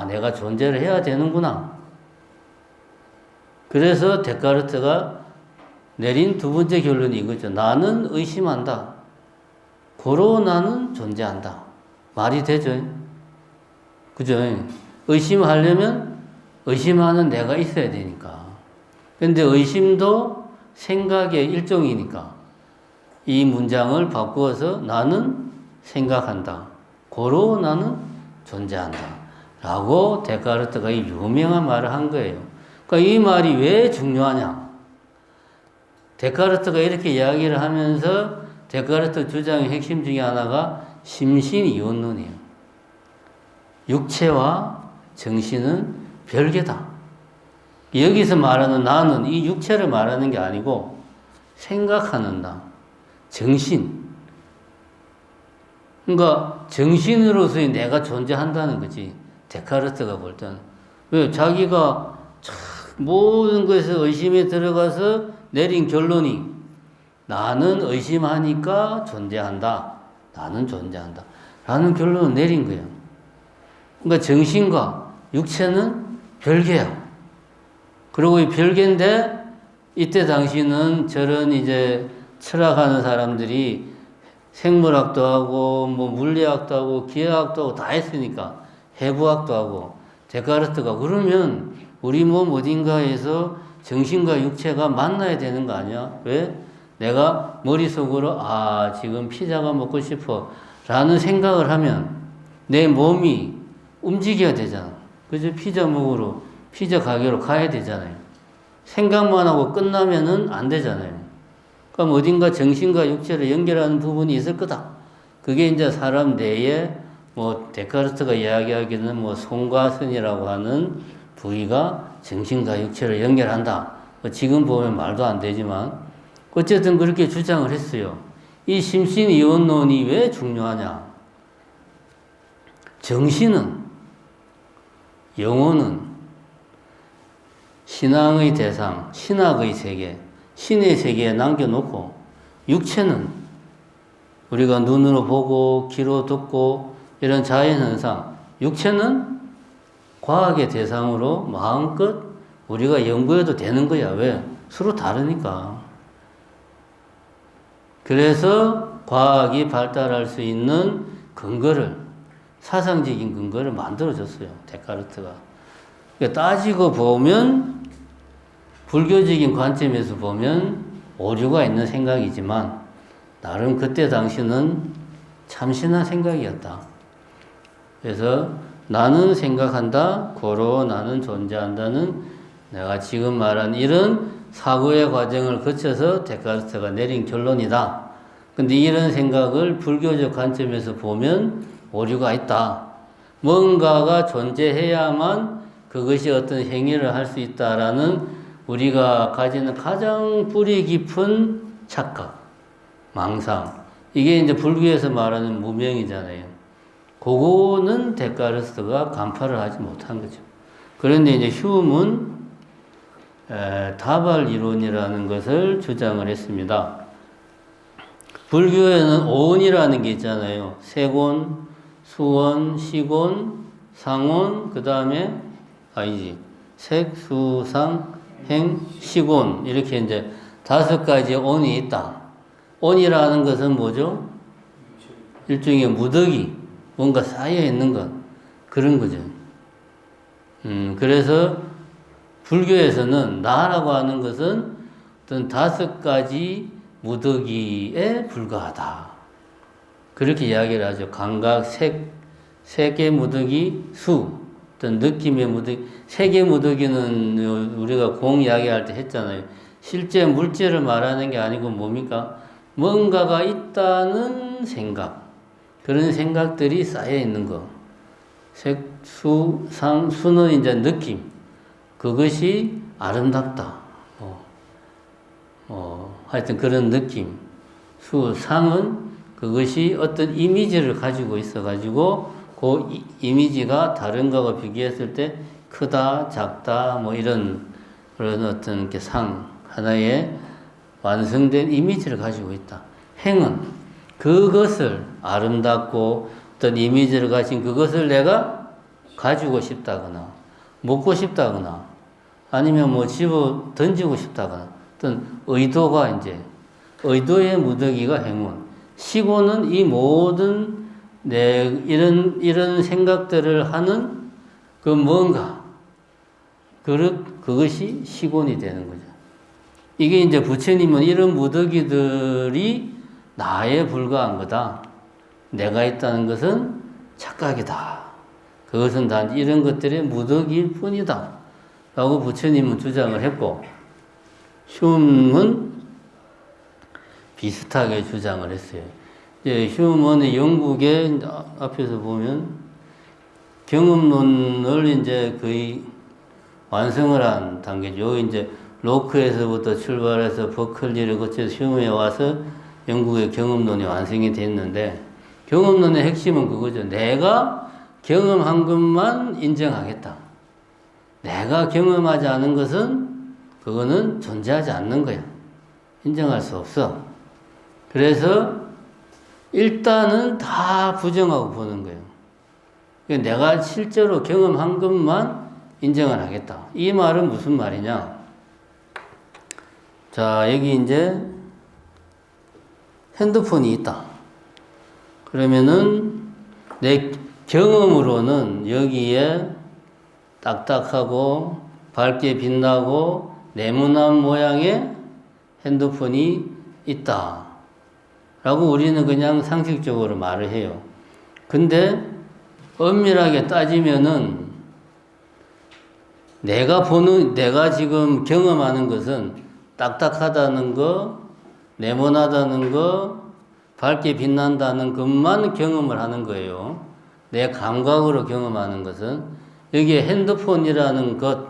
내가 존재를 해야 되는구나. 그래서 데카르트가 내린 두 번째 결론이 이거죠. 나는 의심한다. 고로 나는 존재한다. 말이 되죠? 그죠? 의심하려면 의심하는 내가 있어야 되니까. 근데 의심도 생각의 일종이니까 이 문장을 바꾸어서 나는 생각한다. 고로 나는 존재한다. 라고 데카르트가 이 유명한 말을 한 거예요. 그러니까 이 말이 왜 중요하냐? 데카르트가 이렇게 이야기를 하면서 데카르트 주장의 핵심 중에 하나가 심신이원론이에요. 육체와 정신은 별개다. 여기서 말하는 나는 이 육체를 말하는 게 아니고 생각하는 나, 정신. 그러니까 정신으로서의 내가 존재한다는 거지. 데카르트가 볼 때는. 왜? 자기가 모든 것에서 의심에 들어가서 내린 결론이 나는 의심하니까 존재한다. 나는 존재한다. 라는 결론을 내린 거예요. 그러니까 정신과 육체는 별개야. 그리고 이 별개인데 이때 당시는 저런 이제 철학하는 사람들이 생물학도 하고 뭐 물리학도 하고 기하학도 하고 다 했으니까 해부학도 하고 데카르트가 그러면 우리 몸 어딘가에서 정신과 육체가 만나야 되는 거 아니야? 왜? 내가 머릿속으로 지금 피자가 먹고 싶어 라는 생각을 하면 내 몸이 움직여야 되잖아. 그죠? 피자 먹으러, 피자 가게로 가야 되잖아요. 생각만 하고 끝나면은 안 되잖아요. 그럼 어딘가 정신과 육체를 연결하는 부분이 있을 거다. 그게 이제 사람 뇌에 뭐 데카르트가 이야기하기는 뭐 송과선이라고 하는 부위가 정신과 육체를 연결한다. 뭐 지금 보면 말도 안 되지만 어쨌든 그렇게 주장을 했어요. 이 심신이원론이 왜 중요하냐? 정신은, 영혼은 신앙의 대상, 신학의 세계, 신의 세계에 남겨놓고 육체는 우리가 눈으로 보고 귀로 듣고 이런 자연현상, 육체는 과학의 대상으로 마음껏 우리가 연구해도 되는 거야. 왜? 서로 다르니까. 그래서 과학이 발달할 수 있는 근거를, 사상적인 근거를 만들어줬어요. 데카르트가. 그러니까 따지고 보면 불교적인 관점에서 보면 오류가 있는 생각이지만 나름 그때 당시는 참신한 생각이었다. 그래서 나는 생각한다, 고로 나는 존재한다는 내가 지금 말한 이런 사고의 과정을 거쳐서 데카르트가 내린 결론이다. 근데 이런 생각을 불교적 관점에서 보면 오류가 있다. 뭔가가 존재해야만 그것이 어떤 행위를 할 수 있다라는 우리가 가지는 가장 뿌리 깊은 착각, 망상. 이게 이제 불교에서 말하는 무명이잖아요. 그거는 데카르트가 간파를 하지 못한 거죠. 그런데 이제 휴음은 다발 이론이라는 것을 주장을 했습니다. 불교에는 오온이라는 게 있잖아요. 색온, 수온, 식온, 상온, 그 다음에 색, 수, 상, 행, 식온 이렇게 이제 5가지 온이 있다. 온이라는 것은 뭐죠? 일종의 무더기, 뭔가 쌓여 있는 것 그런 거죠. 그래서 불교에서는 나라고 하는 것은 어떤 5가지 무더기에 불과하다. 그렇게 이야기를 하죠. 감각, 색의 무더기, 수, 어떤 느낌의 무더기. 색의 무더기는 우리가 공 이야기할 때 했잖아요. 실제 물질을 말하는 게 아니고 뭡니까? 뭔가가 있다는 생각. 그런 생각들이 쌓여 있는 거. 색, 수, 상, 수는 이제 느낌. 그것이 아름답다. 하여튼 그런 느낌. 수, 상은 그것이 어떤 이미지를 가지고 있어가지고 그 이미지가 다른 거하고 비교했을 때 크다, 작다, 뭐 이런 그런 어떤 이렇게 하나의 완성된 이미지를 가지고 있다. 행은 그것을 아름답고 어떤 이미지를 가진 그것을 내가 가지고 싶다거나 먹고 싶다거나 아니면 뭐 집어 던지고 싶다거나 어떤 의도가 이제 의도의 무더기가 행운. 시고는 이 모든 이런 생각들을 하는 그 뭔가 그것이 시곤이 되는 거죠. 이게 이제 부처님은 이런 무더기들이 나에 불과한 거다. 내가 있다는 것은 착각이다. 그것은 단지 이런 것들의 무더기일 뿐이다. 라고 부처님은 주장을 했고 휴음은 비슷하게 주장을 했어요. 휴음은 영국의 앞에서 보면 경험론을 이제 거의 완성을 한 단계죠. 이제 로크에서부터 출발해서 버클리를 거쳐서 휴음에 와서 영국의 경험론이 완성이 됐는데 경험론의 핵심은 그거죠. 내가 경험한 것만 인정하겠다. 내가 경험하지 않은 것은 그거는 존재하지 않는 거야. 인정할 수 없어. 그래서 일단은 다 부정하고 보는 거예요. 내가 실제로 경험한 것만 인정을 하겠다. 이 말은 무슨 말이냐? 자, 여기 이제 핸드폰이 있다. 그러면은 내 경험으로는 여기에 딱딱하고 밝게 빛나고 네모난 모양의 핸드폰이 있다. 라고 우리는 그냥 상식적으로 말을 해요. 근데 엄밀하게 따지면은 내가 지금 경험하는 것은 딱딱하다는 거, 네모나다는 거, 밝게 빛난다는 것만 경험을 하는 거예요. 내 감각으로 경험하는 것은. 여기에 핸드폰이라는 건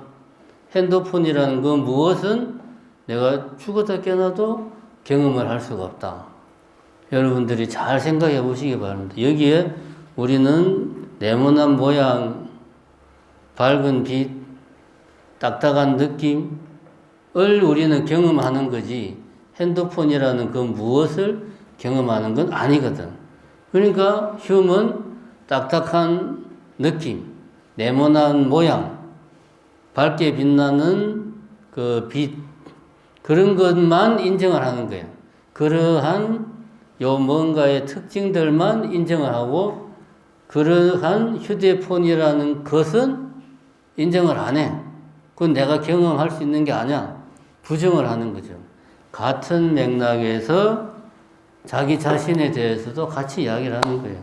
무엇은 내가 죽었다 깨어나도 경험을 할 수가 없다. 여러분들이 잘 생각해 보시기 바랍니다. 여기에 우리는 네모난 모양, 밝은 빛, 딱딱한 느낌을 우리는 경험하는 거지 핸드폰이라는 그 무엇을 경험하는 건 아니거든. 그러니까 휴먼 딱딱한 느낌, 네모난 모양, 밝게 빛나는 그 빛, 그런 것만 인정을 하는 거예요. 그러한 요 뭔가의 특징들만 인정을 하고 그러한 휴대폰이라는 것은 인정을 안 해. 그건 내가 경험할 수 있는 게 아니야. 부정을 하는 거죠. 같은 맥락에서 자기 자신에 대해서도 같이 이야기를 하는 거예요.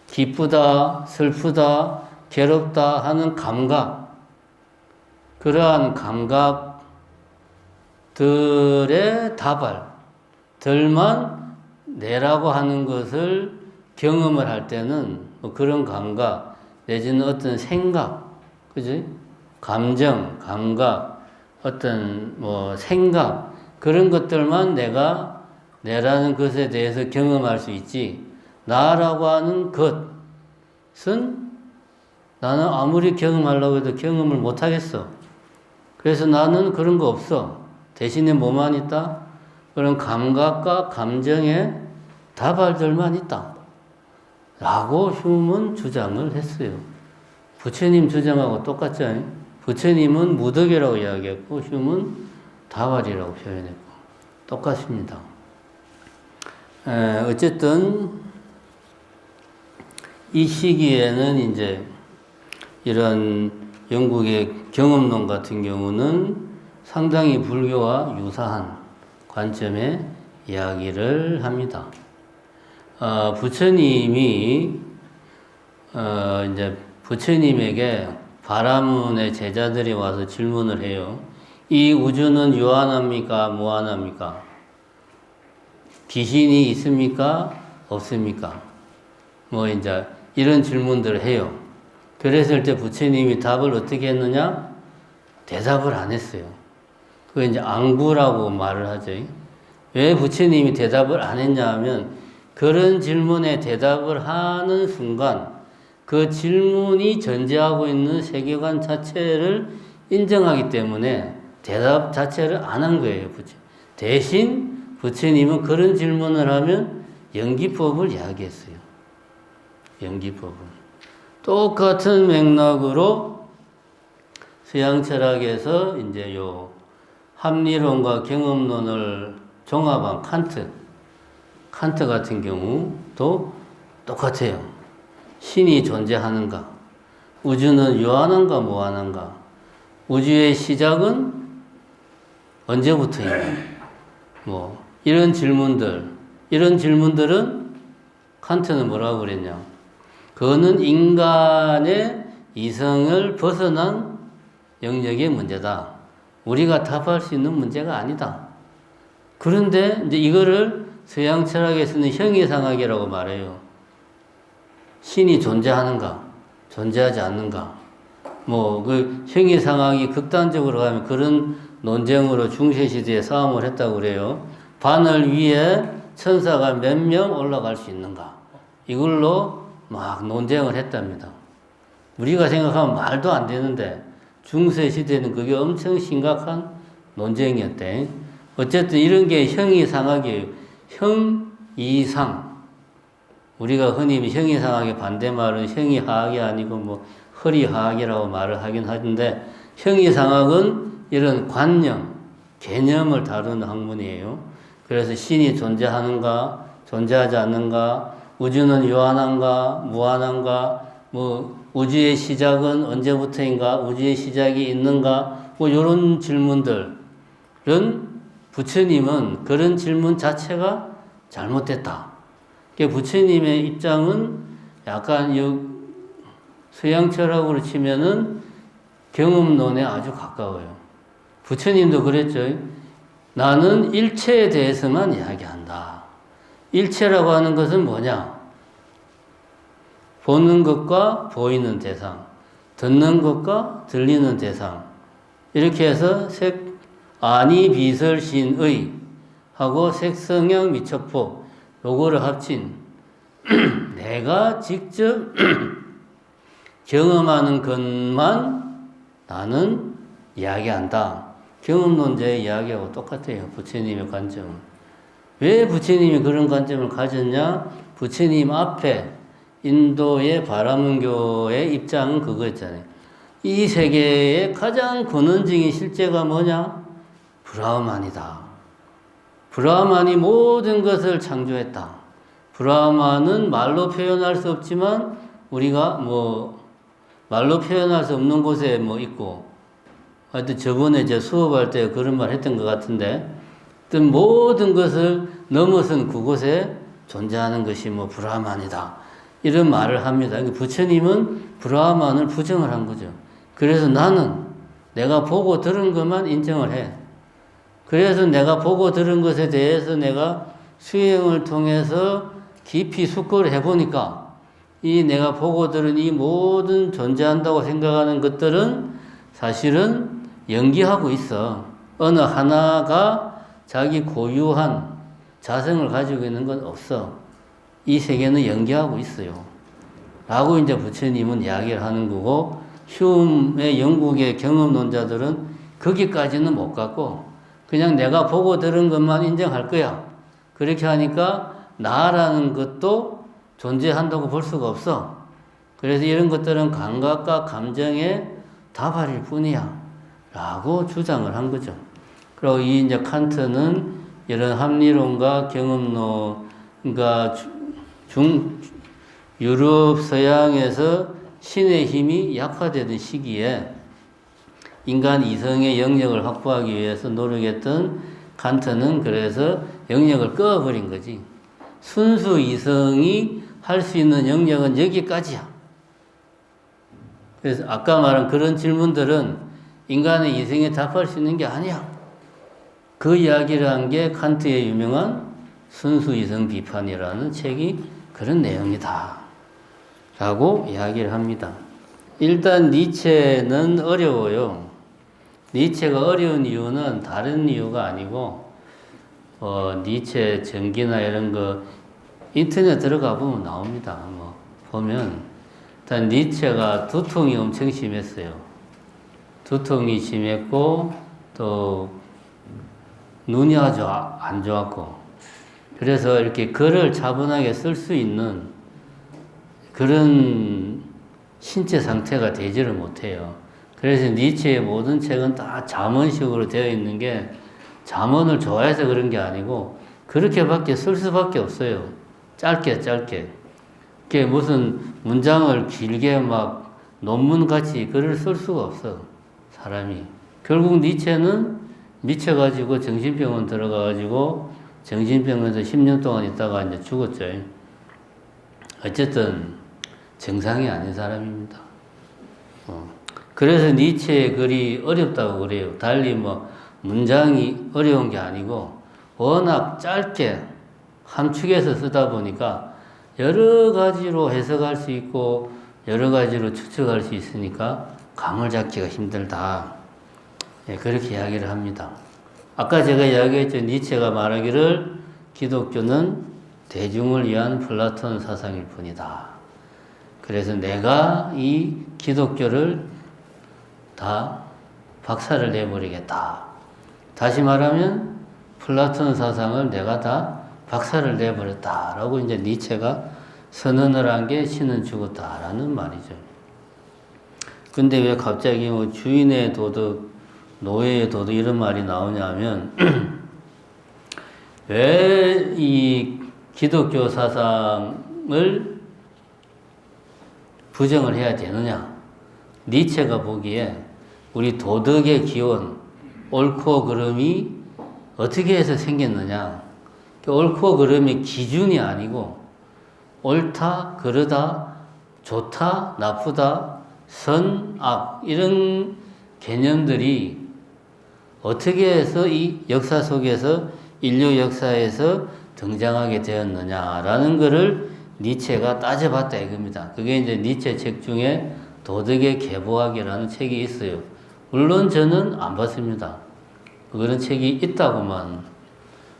기쁘다, 슬프다, 괴롭다 하는 감각, 그러한 감각들의 다발들만 내라고 하는 것을 경험을 할 때는 뭐 그런 감각, 내지는 어떤 생각, 그지? 감정, 감각, 어떤 뭐 생각, 그런 것들만 내라는 것에 대해서 경험할 수 있지, 나라고 하는 것은 나는 아무리 경험하려고 해도 경험을 못 하겠어. 그래서 나는 그런 거 없어. 대신에 뭐만 있다? 그런 감각과 감정의 다발들만 있다. 라고 휴먼 주장을 했어요. 부처님 주장하고 똑같죠? 부처님은 무덕이라고 이야기했고 휴먼 다발이라고 표현했고 똑같습니다. 어쨌든 이 시기에는 이제 이런 영국의 경험론 같은 경우는 상당히 불교와 유사한 관점의 이야기를 합니다. 부처님이 이제 부처님에게 바라문의 제자들이 와서 질문을 해요. 이 우주는 유한합니까? 무한합니까? 귀신이 있습니까? 없습니까? 뭐 이제 이런 질문들을 해요. 그랬을 때 부처님이 답을 어떻게 했느냐? 대답을 안 했어요. 그거 이제 앙부라고 말을 하죠. 왜 부처님이 대답을 안 했냐 하면 그런 질문에 대답을 하는 순간 그 질문이 전제하고 있는 세계관 자체를 인정하기 때문에 대답 자체를 안 한 거예요. 대신 부처님은 그런 질문을 하면 연기법을 이야기했어요. 연기법을. 똑같은 맥락으로 서양 철학에서 이제 요 합리론과 경험론을 종합한 칸트 같은 경우도 똑같아요. 신이 존재하는가? 우주는 유한한가 무한한가? 우주의 시작은 언제부터인가? 뭐 이런 질문들은 칸트는 뭐라고 그랬냐? 그거는 인간의 이성을 벗어난 영역의 문제다. 우리가 답할 수 있는 문제가 아니다. 그런데 이제 이거를 서양 철학에서는 형이상학이라고 말해요. 신이 존재하는가, 존재하지 않는가. 뭐 그 형이상학이 극단적으로 가면 그런 논쟁으로 중세시대에 싸움을 했다고 그래요. 바늘 위에 천사가 몇 명 올라갈 수 있는가. 이걸로 막 논쟁을 했답니다. 우리가 생각하면 말도 안 되는데 중세시대는 그게 엄청 심각한 논쟁이었대. 어쨌든 이런 게 형이상학이에요. 형이상. 우리가 흔히 형이상학의 반대말은 형이하학이 아니고 뭐 허리하학이라고 말을 하긴 하는데 형이상학은 이런 관념, 개념을 다루는 학문이에요. 그래서 신이 존재하는가, 존재하지 않는가, 우주는 유한한가, 무한한가, 뭐 우주의 시작은 언제부터인가, 우주의 시작이 있는가, 뭐 이런 질문들은 부처님은 그런 질문 자체가 잘못됐다. 부처님의 입장은 약간 서양 철학으로 치면은 경험론에 아주 가까워요. 부처님도 그랬죠. 나는 일체에 대해서만 이야기한다. 일체라고 하는 것은 뭐냐? 보는 것과 보이는 대상, 듣는 것과 들리는 대상. 이렇게 해서 아니 비설신의 하고 색성형 미첩법 요거를 합친 내가 직접 경험하는 것만 나는 이야기한다. 경험론자의 이야기하고 똑같아요. 부처님의 관점은. 왜 부처님이 그런 관점을 가졌냐? 부처님 앞에 인도의 바라문교의 입장은 그거였잖아요. 이 세계의 가장 근원적인 실제가 뭐냐? 브라흐만이다. 브라흐만이 모든 것을 창조했다. 브라흐만은 말로 표현할 수 없지만 우리가 말로 표현할 수 없는 곳에 있고, 하여튼 저번에 제 수업할 때 그런 말 했던 것 같은데, 어떤 모든 것을 넘어선 그곳에 존재하는 것이 브라흐만이다. 이런 말을 합니다. 부처님은 브라흐만을 부정을 한 거죠. 그래서 나는 내가 보고 들은 것만 인정을 해. 그래서 내가 보고 들은 것에 대해서 내가 수행을 통해서 깊이 숙고를 해보니까 이 내가 보고 들은 이 모든 존재한다고 생각하는 것들은 사실은 연기하고 있어. 어느 하나가 자기 고유한 자성을 가지고 있는 건 없어. 이 세계는 연기하고 있어요. 라고 이제 부처님은 이야기를 하는 거고, 휴움의 영국의 경험론자들은 거기까지는 못 갔고, 그냥 내가 보고 들은 것만 인정할 거야. 그렇게 하니까 나라는 것도 존재한다고 볼 수가 없어. 그래서 이런 것들은 감각과 감정의 다발일 뿐이야. 라고 주장을 한 거죠. 그리고 이제 칸트는 이런 합리론과 경험론과 유럽 서양에서 신의 힘이 약화되던 시기에 인간 이성의 영역을 확보하기 위해서 노력했던 칸트는 그래서 영역을 꺼버린 거지. 순수 이성이 할 수 있는 영역은 여기까지야. 그래서 아까 말한 그런 질문들은 인간의 이성에 답할 수 있는 게 아니야. 그 이야기를 한 게 칸트의 유명한 순수 이성 비판이라는 책이 그런 내용이다. 라고 이야기를 합니다. 일단 니체는 어려워요. 니체가 어려운 이유는 다른 이유가 아니고, 니체 전기나 이런 거 인터넷 들어가 보면 나옵니다. 보면, 일단 니체가 두통이 엄청 심했어요. 두통이 심했고, 또 눈이 아주 안 좋았고, 그래서 이렇게 글을 차분하게 쓸 수 있는 그런 신체 상태가 되지를 못해요. 그래서 니체의 모든 책은 다 잠언식으로 되어 있는 게 잠언을 좋아해서 그런 게 아니고 그렇게밖에 쓸 수밖에 없어요. 짧게. 그게 무슨 문장을 길게 논문같이 글을 쓸 수가 없어, 사람이. 결국 니체는 미쳐가지고 정신병원 들어가가지고 정신병원에서 10년 동안 있다가 이제 죽었죠. 어쨌든 정상이 아닌 사람입니다. 그래서 니체의 글이 어렵다고 그래요. 달리 문장이 어려운 게 아니고 워낙 짧게 함축해서 쓰다 보니까 여러 가지로 해석할 수 있고 여러 가지로 추측할 수 있으니까 감을 잡기가 힘들다. 그렇게 이야기를 합니다. 아까 제가 이야기했죠. 니체가 말하기를 기독교는 대중을 위한 플라톤 사상일 뿐이다. 그래서 내가 이 기독교를 다 박살을 내버리겠다. 다시 말하면 플라톤 사상을 내가 다 박살을 내버렸다라고 이제 니체가 선언을 한 게 신은 죽었다라는 말이죠. 근데 왜 갑자기 주인의 도덕, 노예의 도덕 이런 말이 나오냐면 왜 이 기독교 사상을 부정을 해야 되느냐? 니체가 보기에 우리 도덕의 기원, 옳고 그름이 어떻게 해서 생겼느냐? 옳고 그름이 기준이 아니고 옳다, 그러다, 좋다, 나쁘다, 선, 악 이런 개념들이 어떻게 해서 이 역사 속에서 인류 역사에서 등장하게 되었느냐라는 것을 니체가 따져봤다 이겁니다. 그게 이제 니체 책 중에 도덕의 계보학이라는 책이 있어요. 물론 저는 안 봤습니다. 그런 책이 있다고만.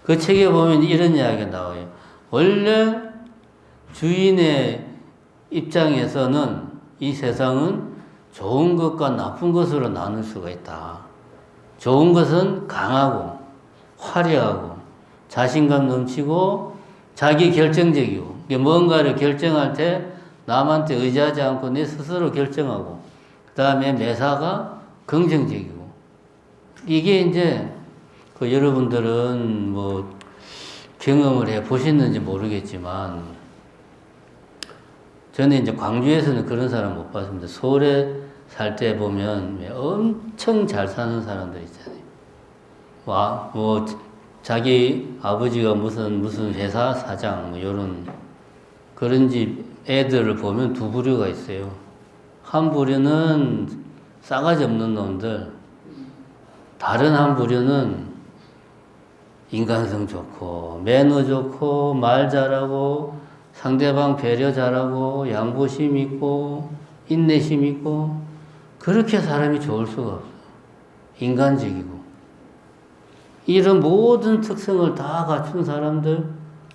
그 책에 보면 이런 이야기가 나와요. 원래 주인의 입장에서는 이 세상은 좋은 것과 나쁜 것으로 나눌 수가 있다. 좋은 것은 강하고 화려하고 자신감 넘치고 자기 결정적이고 뭔가를 결정할 때 남한테 의지하지 않고 내 스스로 결정하고 그 다음에 매사가 긍정적이고 이게 이제 그 여러분들은 뭐 경험을 해 보셨는지 모르겠지만 저는 이제 광주에서는 그런 사람 못 봤습니다. 서울에 살 때 보면 엄청 잘 사는 사람들 있잖아요. 뭐 자기 아버지가 무슨 회사 사장 뭐 이런 그런 집 애들을 보면 두 부류가 있어요. 한 부류는 싸가지 없는 놈들, 다른 한 부류는 인간성 좋고 매너 좋고 말 잘하고 상대방 배려 잘하고 양보심 있고 인내심 있고 그렇게 사람이 좋을 수가 없어요. 인간적이고 이런 모든 특성을 다 갖춘 사람들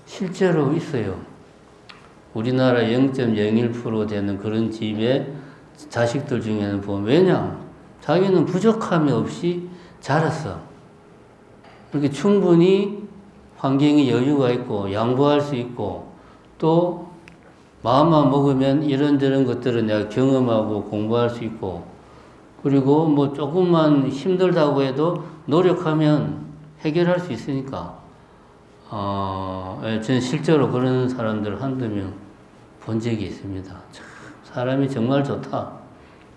실제로 있어요. 우리나라 0.01% 되는 그런 집의 자식들 중에는 보면 왜냐? 자기는 부족함이 없이 자랐어. 그렇게 충분히 환경에 여유가 있고 양보할 수 있고 또 마음만 먹으면 이런저런 것들을 내가 경험하고 공부할 수 있고 그리고 뭐 조금만 힘들다고 해도 노력하면 해결할 수 있으니까 저는 실제로 그런 사람들 한두 명 본 적이 있습니다. 참, 사람이 정말 좋다.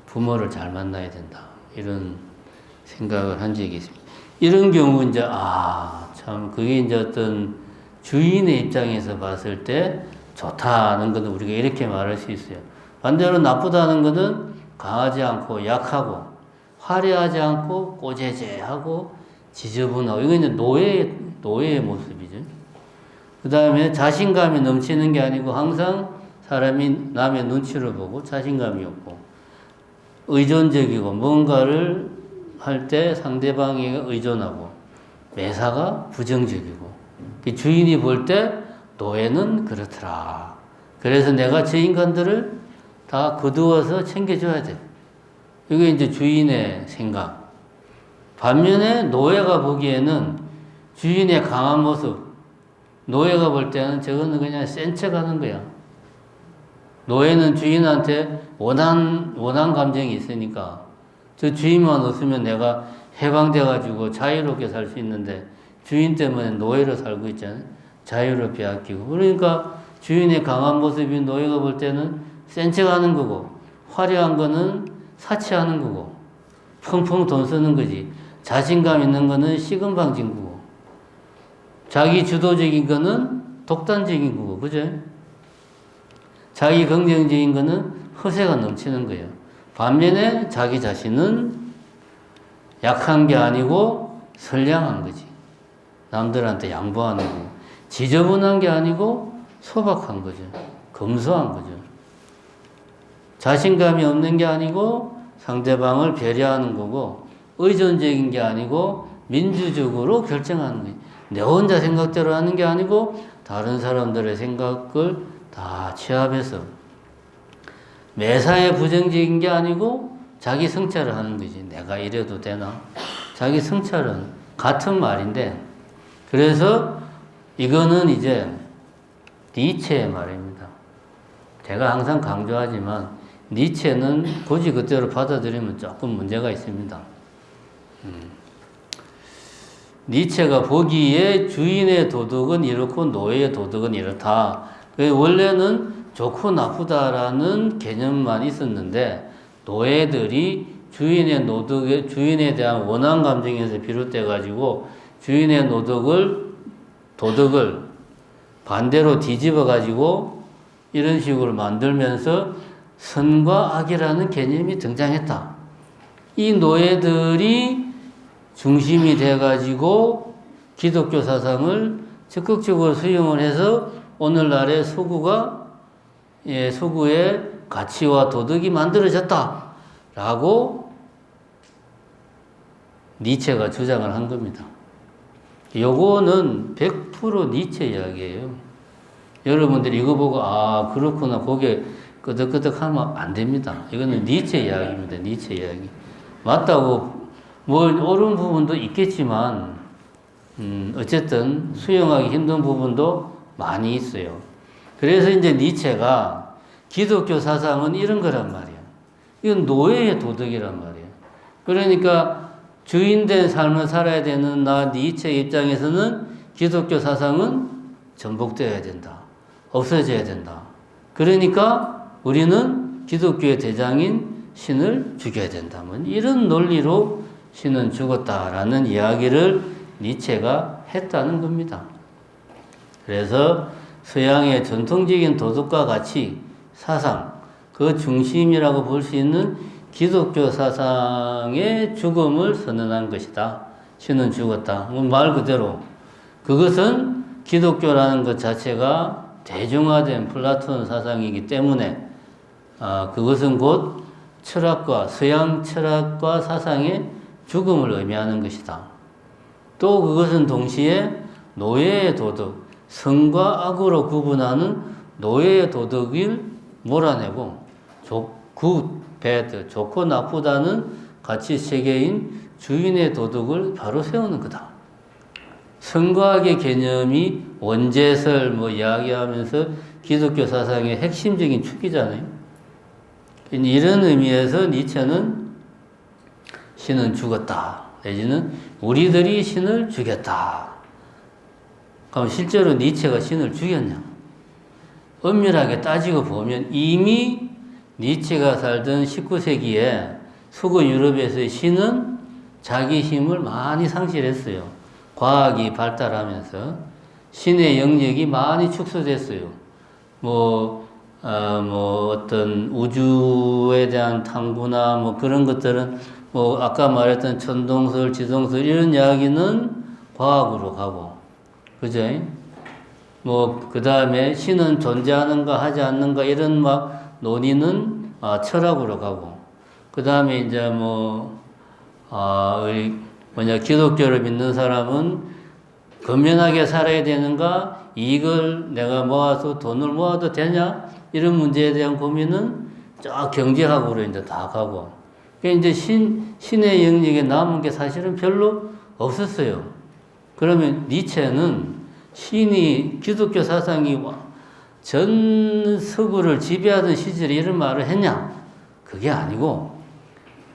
부모를 잘 만나야 된다. 이런 생각을 한 적이 있습니다. 이런 경우 이제 참 그게 이제 어떤 주인의 입장에서 봤을 때 좋다는 것은 우리가 이렇게 말할 수 있어요. 반대로 나쁘다는 것은 강하지 않고 약하고 화려하지 않고 꼬재재하고 지저분하고 이건 이제 노예의 모습이죠. 그 다음에 자신감이 넘치는 게 아니고 항상 사람이 남의 눈치를 보고 자신감이 없고 의존적이고 뭔가를 할 때 상대방에게 의존하고 매사가 부정적이고 주인이 볼 때 노예는 그렇더라. 그래서 내가 저 인간들을 다 거두어서 챙겨줘야 돼. 이게 이제 주인의 생각. 반면에 노예가 보기에는 주인의 강한 모습, 노예가 볼 때는 저거는 그냥 센 척 하는 거야. 노예는 주인한테 원한 감정이 있으니까 저 주인만 없으면 내가 해방돼가지고 자유롭게 살 수 있는데 주인 때문에 노예로 살고 있잖아요. 자유를 빼앗기고. 그러니까 주인의 강한 모습인 노예가 볼 때는 센 척 하는 거고 화려한 거는 사치하는 거고 펑펑 돈 쓰는 거지. 자신감 있는 거는 시금방진 거고 자기 주도적인 거는 독단적인 거고 그죠? 자기 긍정적인 거는 허세가 넘치는 거예요. 반면에 자기 자신은 약한 게 아니고 선량한 거지. 남들한테 양보하는 거. 지저분한 게 아니고 소박한 거죠. 검소한 거죠. 자신감이 없는 게 아니고 상대방을 배려하는 거고 의존적인 게 아니고 민주적으로 결정하는 거예요. 내 혼자 생각대로 하는 게 아니고 다른 사람들의 생각을 다 취합해서 매사에 부정적인 게 아니고 자기 성찰을 하는 거지. 내가 이래도 되나? 자기 성찰은 같은 말인데 그래서 이거는 이제 니체의 말입니다. 제가 항상 강조하지만 니체는 굳이 그대로 받아들이면 조금 문제가 있습니다. 니체가 보기에 주인의 도덕은 이렇고 노예의 도덕은 이렇다. 원래는 좋고 나쁘다라는 개념만 있었는데 노예들이 주인에 대한 원한 감정에서 비롯돼 가지고 주인의 도덕을 반대로 뒤집어 가지고 이런 식으로 만들면서 선과 악이라는 개념이 등장했다. 이 노예들이 중심이 돼가지고 기독교 사상을 적극적으로 수용을 해서 오늘날의 서구의 가치와 도덕이 만들어졌다라고 니체가 주장을 한 겁니다. 요거는 100% 니체 이야기예요. 여러분들이 이거 보고 그렇구나 고개 끄덕끄덕하면 안 됩니다. 이거는 니체 이야기입니다. 니체 이야기. 맞다고 옳은 부분도 있겠지만 어쨌든 수용하기 힘든 부분도 많이 있어요. 그래서 이제 니체가 기독교 사상은 이런 거란 말이야. 이건 노예의 도덕이란 말이야. 그러니까 주인된 삶을 살아야 되는 니체 입장에서는 기독교 사상은 전복되어야 된다. 없어져야 된다. 그러니까 우리는 기독교의 대장인 신을 죽여야 된다. 이런 논리로 신은 죽었다라는 이야기를 니체가 했다는 겁니다. 그래서 서양의 전통적인 도덕과 가치, 사상, 그 중심이라고 볼 수 있는 기독교 사상의 죽음을 선언한 것이다. 신은 죽었다. 말 그대로 그것은 기독교라는 것 자체가 대중화된 플라톤 사상이기 때문에 그것은 곧 철학과 서양 철학과 사상의 죽음을 의미하는 것이다. 또 그것은 동시에 노예의 도덕, 선과 악으로 구분하는 노예의 도덕을 몰아내고 굿, 배드, 좋고 나쁘다는 가치 세계인 주인의 도덕을 바로 세우는 거다. 선과 악의 개념이 원죄설 이야기하면서 기독교 사상의 핵심적인 축이잖아요. 이런 의미에서 니체는 신은 죽었다. 내지는 우리들이 신을 죽였다. 그럼 실제로 니체가 신을 죽였냐? 엄밀하게 따지고 보면 이미 니체가 살던 19세기에 서구 유럽에서의 신은 자기 힘을 많이 상실했어요. 과학이 발달하면서 신의 영역이 많이 축소됐어요. 어떤 우주에 대한 탐구나 그런 것들은 아까 말했던 천동설, 지동설 이런 이야기는 과학으로 가고, 그죠? 그 다음에 신은 존재하는가 하지 않는가 이런 논의는 철학으로 가고, 그 다음에 이제 기독교를 믿는 사람은 건면하게 살아야 되는가, 이익을 내가 모아서 돈을 모아도 되냐, 이런 문제에 대한 고민은 쫙 경제학으로 이제 다 가고, 이제 신의 영역에 남은 게 사실은 별로 없었어요. 그러면 니체는 신이 기독교 사상이 전 서구를 지배하던 시절에 이런 말을 했냐? 그게 아니고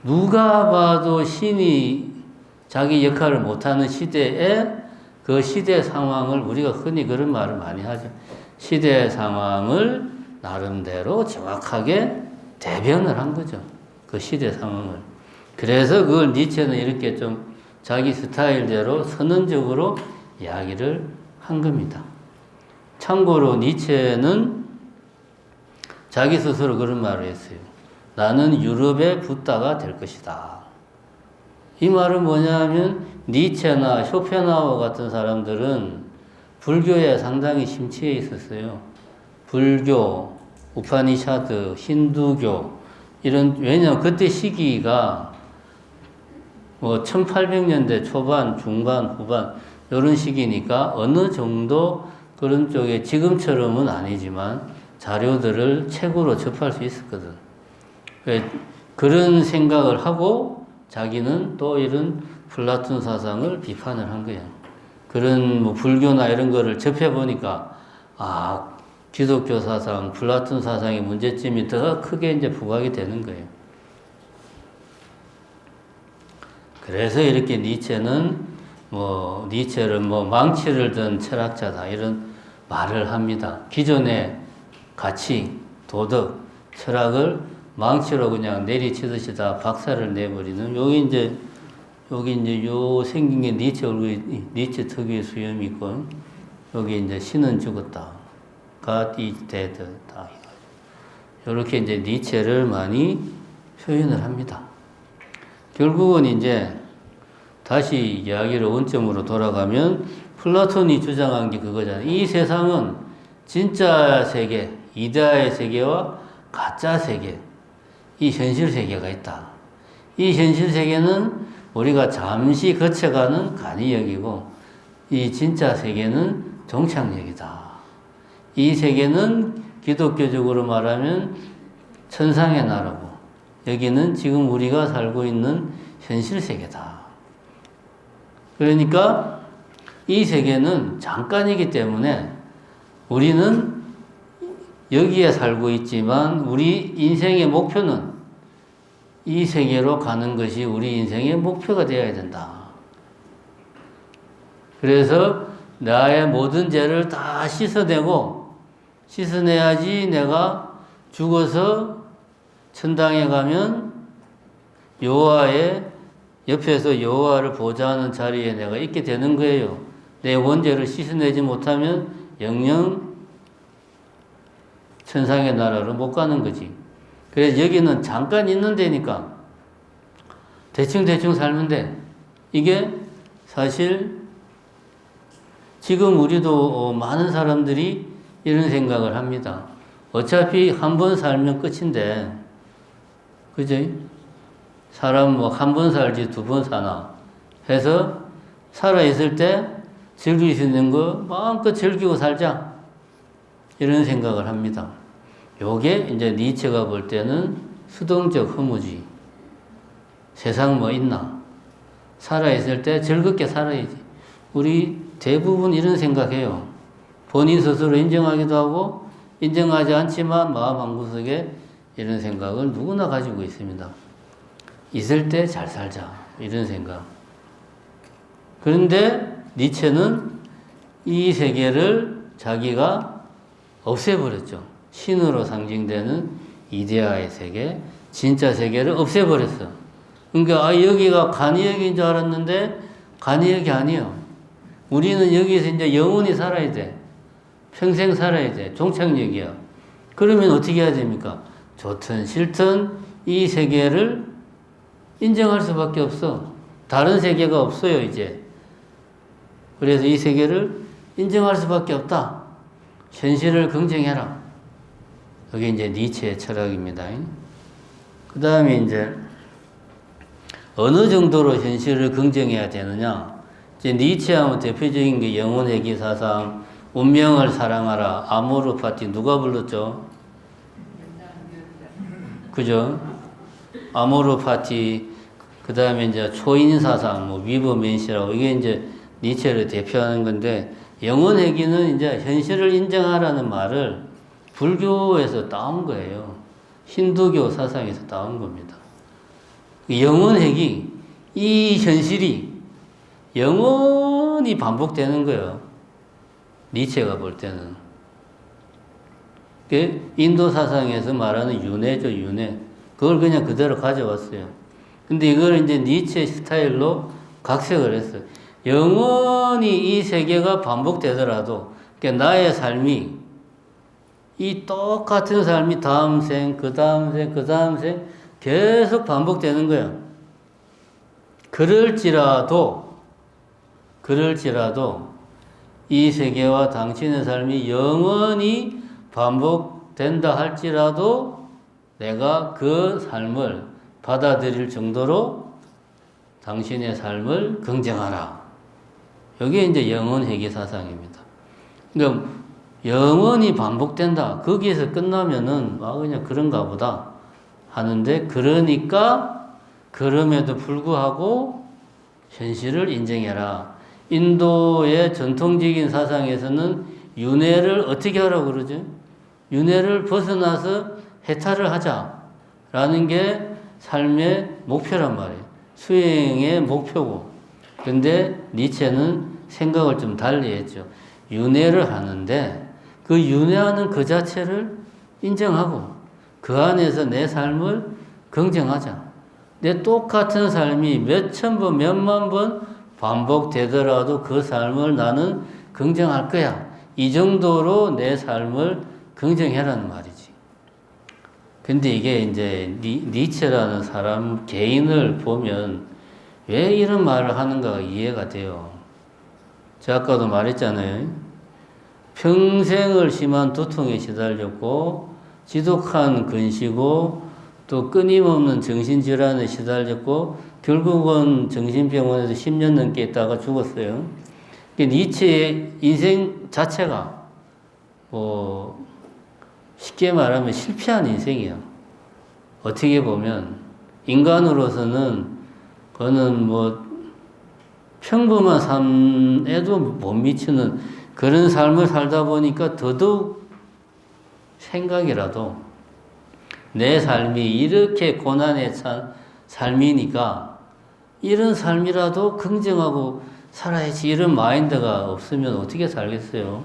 누가 봐도 신이 자기 역할을 못하는 시대에 그 시대 상황을 우리가 흔히 그런 말을 많이 하죠. 시대 상황을 나름대로 정확하게 대변을 한 거죠. 그 시대 상황을. 그래서 그걸 니체는 이렇게 좀 자기 스타일대로 선언적으로 이야기를 한 겁니다. 참고로 니체는 자기 스스로 그런 말을 했어요. 나는 유럽의 붓다가 될 것이다. 이 말은 뭐냐 하면 니체나 쇼펜하우어 같은 사람들은 불교에 상당히 심취해 있었어요. 불교, 우파니샤드, 힌두교 왜냐면 그때 시기가 1800년대 초반, 중반, 후반 이런 시기니까 어느 정도 그런 쪽에 지금처럼은 아니지만 자료들을 책으로 접할 수 있었거든. 그런 생각을 하고 자기는 또 이런 플라톤 사상을 비판을 한 거예요. 그런 불교나 이런 거를 접해보니까 기독교 사상, 플라톤 사상의 문제점이 더 크게 이제 부각이 되는 거예요. 그래서 이렇게 니체는 니체를 망치를 든 철학자다 이런 말을 합니다. 기존의 가치, 도덕, 철학을 망치로 그냥 내리치듯이 다 박살을 내버리는 여기 이제 요 생긴 게 니체 얼굴이 니체 특유의 수염이 있고 여기 이제 신은 죽었다. God is dead. 이렇게 이제 니체를 많이 표현을 합니다. 결국은 이제 다시 이야기를 원점으로 돌아가면 플라톤이 주장한 게 그거잖아요. 이 세상은 진짜 세계, 이데아의 세계와 가짜 세계, 이 현실 세계가 있다. 이 현실 세계는 우리가 잠시 거쳐가는 간이역이고 이 진짜 세계는 종착역이다. 이 세계는 기독교적으로 말하면 천상의 나라고 여기는 지금 우리가 살고 있는 현실 세계다. 그러니까 이 세계는 잠깐이기 때문에 우리는 여기에 살고 있지만 우리 인생의 목표는 이 세계로 가는 것이 우리 인생의 목표가 되어야 된다. 그래서 나의 모든 죄를 다 씻어내야지 내가 죽어서 천당에 가면 여호와의 옆에서 여호와를 보좌하는 자리에 내가 있게 되는 거예요. 내 원죄를 씻어내지 못하면 영영 천상의 나라로 못 가는 거지. 그래서 여기는 잠깐 있는 데니까 대충 살면 돼. 이게 사실 지금 우리도 많은 사람들이 이런 생각을 합니다. 어차피 한 번 살면 끝인데, 그죠? 사람 뭐 한 번 살지 두 번 사나 해서 살아있을 때 즐길 수 있는 거 마음껏 즐기고 살자. 이런 생각을 합니다. 요게 이제 니체가 볼 때는 수동적 허무주의. 세상 뭐 있나? 살아있을 때 즐겁게 살아야지. 우리 대부분 이런 생각해요. 본인 스스로 인정하기도 하고 인정하지 않지만 마음 한구석에 이런 생각을 누구나 가지고 있습니다. 있을 때 잘 살자. 이런 생각. 그런데 니체는 이 세계를 자기가 없애버렸죠. 신으로 상징되는 이데아의 세계, 진짜 세계를 없애버렸어. 그러니까 여기가 간이역인 줄 알았는데 간이역이 아니에요. 우리는 여기서 이제 영원히 살아야 돼. 평생 살아야 돼. 종착역이야. 그러면 어떻게 해야 됩니까? 좋든 싫든 이 세계를 인정할 수밖에 없어. 다른 세계가 없어요, 이제. 그래서 이 세계를 인정할 수밖에 없다. 현실을 긍정해라. 여기 이제 니체의 철학입니다. 그 다음에 이제 어느 정도로 현실을 긍정해야 되느냐. 이제 니체하면 대표적인 게 영혼회귀 사상, 운명을 사랑하라, 아모르 파티 누가 불렀죠? 그죠? 아모르 파티, 그 다음에 이제 초인 사상, 뭐 위버 맨시라고 이게 이제 니체를 대표하는 건데 영혼회귀는 이제 현실을 인정하라는 말을 불교에서 따온 거예요. 힌두교 사상에서 따온 겁니다. 영혼회귀, 이 현실이 영원히 반복되는 거예요. 니체가 볼 때는. 인도 사상에서 말하는 윤회죠, 윤회. 그걸 그냥 그대로 가져왔어요. 근데 이걸 이제 니체 스타일로 각색을 했어요. 영원히 이 세계가 반복되더라도, 그러니까 나의 삶이, 이 똑같은 삶이 다음 생, 그 다음 생, 그 다음 생 계속 반복되는 거예요. 그럴지라도 이 세계와 당신의 삶이 영원히 반복된다 할지라도 내가 그 삶을 받아들일 정도로 당신의 삶을 긍정하라. 이게 이제 영혼회귀 사상입니다. 그러니까 영원히 반복된다. 거기에서 끝나면은 그냥 그런가 보다 하는데, 그러니까 그럼에도 불구하고 현실을 인정해라. 인도의 전통적인 사상에서는 윤회를 어떻게 하라고 그러죠? 윤회를 벗어나서 해탈을 하자라는 게 삶의 목표란 말이에요. 수행의 목표고. 근데 니체는 생각을 좀 달리 했죠. 윤회를 하는데 그 윤회하는 그 자체를 인정하고 그 안에서 내 삶을 긍정하자. 내 똑같은 삶이 몇천 번, 몇만 번 반복되더라도 그 삶을 나는 긍정할 거야. 이 정도로 내 삶을 긍정해라는 말이지. 근데 이게 이제 니체라는 사람 개인을 보면 왜 이런 말을 하는가가 이해가 돼요. 제가 아까도 말했잖아요. 평생을 심한 두통에 시달렸고 지독한 근시고 또 끊임없는 정신질환에 시달렸고 결국은 정신병원에서 10년 넘게 있다가 죽었어요. 니체의 인생 자체가 뭐 쉽게 말하면 실패한 인생이에요. 어떻게 보면 인간으로서는 그는 뭐 평범한 삶에도 못 미치는 그런 삶을 살다 보니까 더더욱 생각이라도 내 삶이 이렇게 고난에 찬 삶이니까 이런 삶이라도 긍정하고 살아야지 이런 마인드가 없으면 어떻게 살겠어요?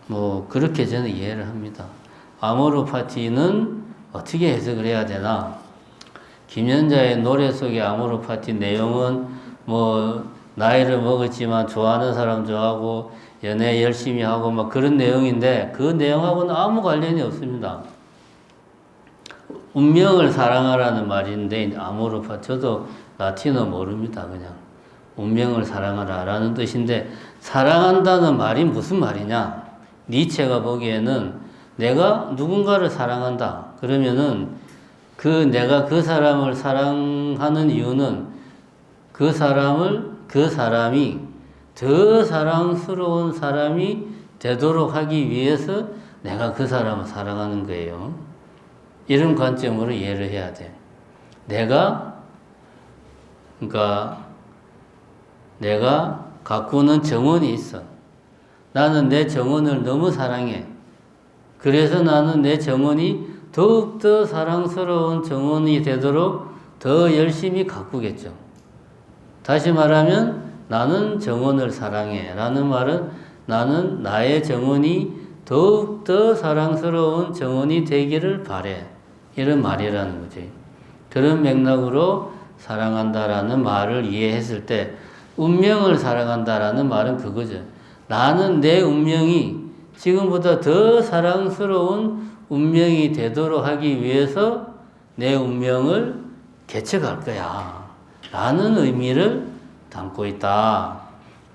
뭐 그렇게 저는 이해를 합니다. 아모르파티는 어떻게 해석을 해야 되나? 김연자의 노래 속의 아모르파티 내용은 뭐 나이를 먹었지만 좋아하는 사람 좋아하고 연애 열심히 하고 막 그런 내용인데 그 내용하고는 아무 관련이 없습니다. 운명을 사랑하라는 말인데 아모르파티 저도 라틴어 모릅니다. 그냥 운명을 사랑하라라는 뜻인데 사랑한다는 말이 무슨 말이냐? 니체가 보기에는 내가 누군가를 사랑한다. 그러면은 내가 그 사람을 사랑하는 이유는 그 사람이 더 사랑스러운 사람이 되도록 하기 위해서 내가 그 사람을 사랑하는 거예요. 이런 관점으로 이해를 해야 돼. 그러니까 내가 가꾸는 정원이 있어. 나는 내 정원을 너무 사랑해. 그래서 나는 내 정원이 더욱더 사랑스러운 정원이 되도록 더 열심히 가꾸겠죠. 다시 말하면 나는 정원을 사랑해 라는 말은 나는 나의 정원이 더욱더 사랑스러운 정원이 되기를 바래. 이런 말이라는 거지. 그런 맥락으로 사랑한다라는 말을 이해했을 때 운명을 사랑한다라는 말은 그거죠. 나는 내 운명이 지금보다 더 사랑스러운 운명이 되도록 하기 위해서 내 운명을 개척할 거야 라는 의미를 담고 있다.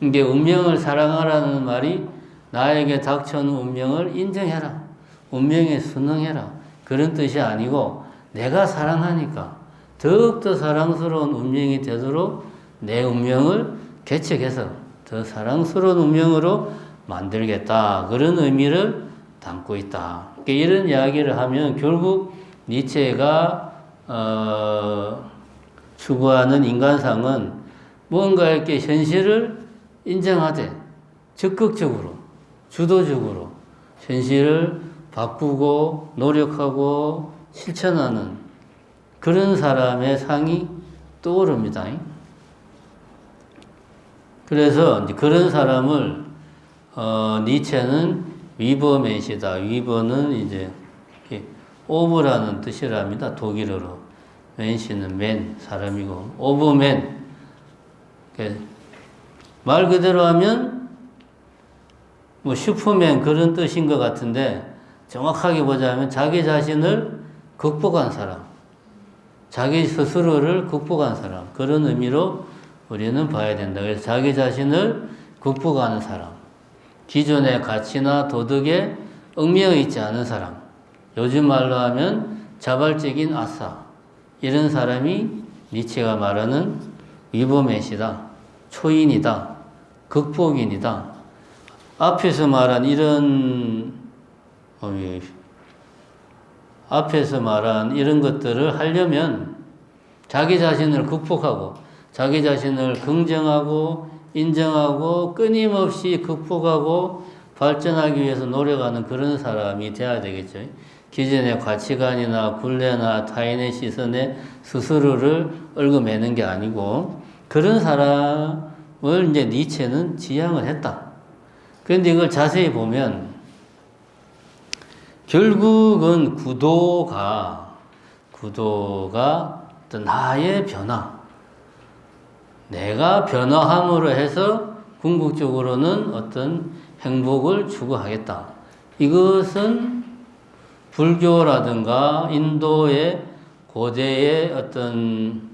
이게 운명을 사랑하라는 말이 나에게 닥쳐오는 운명을 인정해라. 운명에 순응해라. 그런 뜻이 아니고 내가 사랑하니까 더욱더 사랑스러운 운명이 되도록 내 운명을 개척해서 더 사랑스러운 운명으로 만들겠다. 그런 의미를 담고 있다. 이런 이야기를 하면 결국 니체가 추구하는 인간상은 뭔가 이렇게 현실을 인정하되 적극적으로 주도적으로 현실을 바꾸고 노력하고 실천하는 그런 사람의 상이 떠오릅니다. 그래서 그런 사람을 니체는 위버맨시다. 위버는 이제 오브라는 뜻이랍니다. 독일어로. 맨시는 맨, 사람이고 오브맨. 말 그대로 하면 뭐 슈퍼맨 그런 뜻인 것 같은데 정확하게 보자면 자기 자신을 극복한 사람, 자기 스스로를 극복한 사람, 그런 의미로 우리는 봐야 된다. 그래서 자기 자신을 극복하는 사람, 기존의 가치나 도덕에 얽매여 있지 않은 사람, 요즘 말로 하면 자발적인 아싸, 이런 사람이 니체가 말하는 위버맨이다, 초인이다, 극복인이다. 앞에서 말한 이런 것들을 하려면 자기 자신을 극복하고 자기 자신을 긍정하고 인정하고 끊임없이 극복하고 발전하기 위해서 노력하는 그런 사람이 돼야 되겠죠. 기존의 가치관이나 굴레나 타인의 시선에 스스로를 얽어매는 게 아니고 그런 사람을 이제 니체는 지향을 했다. 그런데 이걸 자세히 보면 결국은 구도가 어떤 나의 변화, 내가 변화함으로 해서 궁극적으로는 어떤 행복을 추구하겠다. 이것은 불교라든가 인도의 고대의 어떤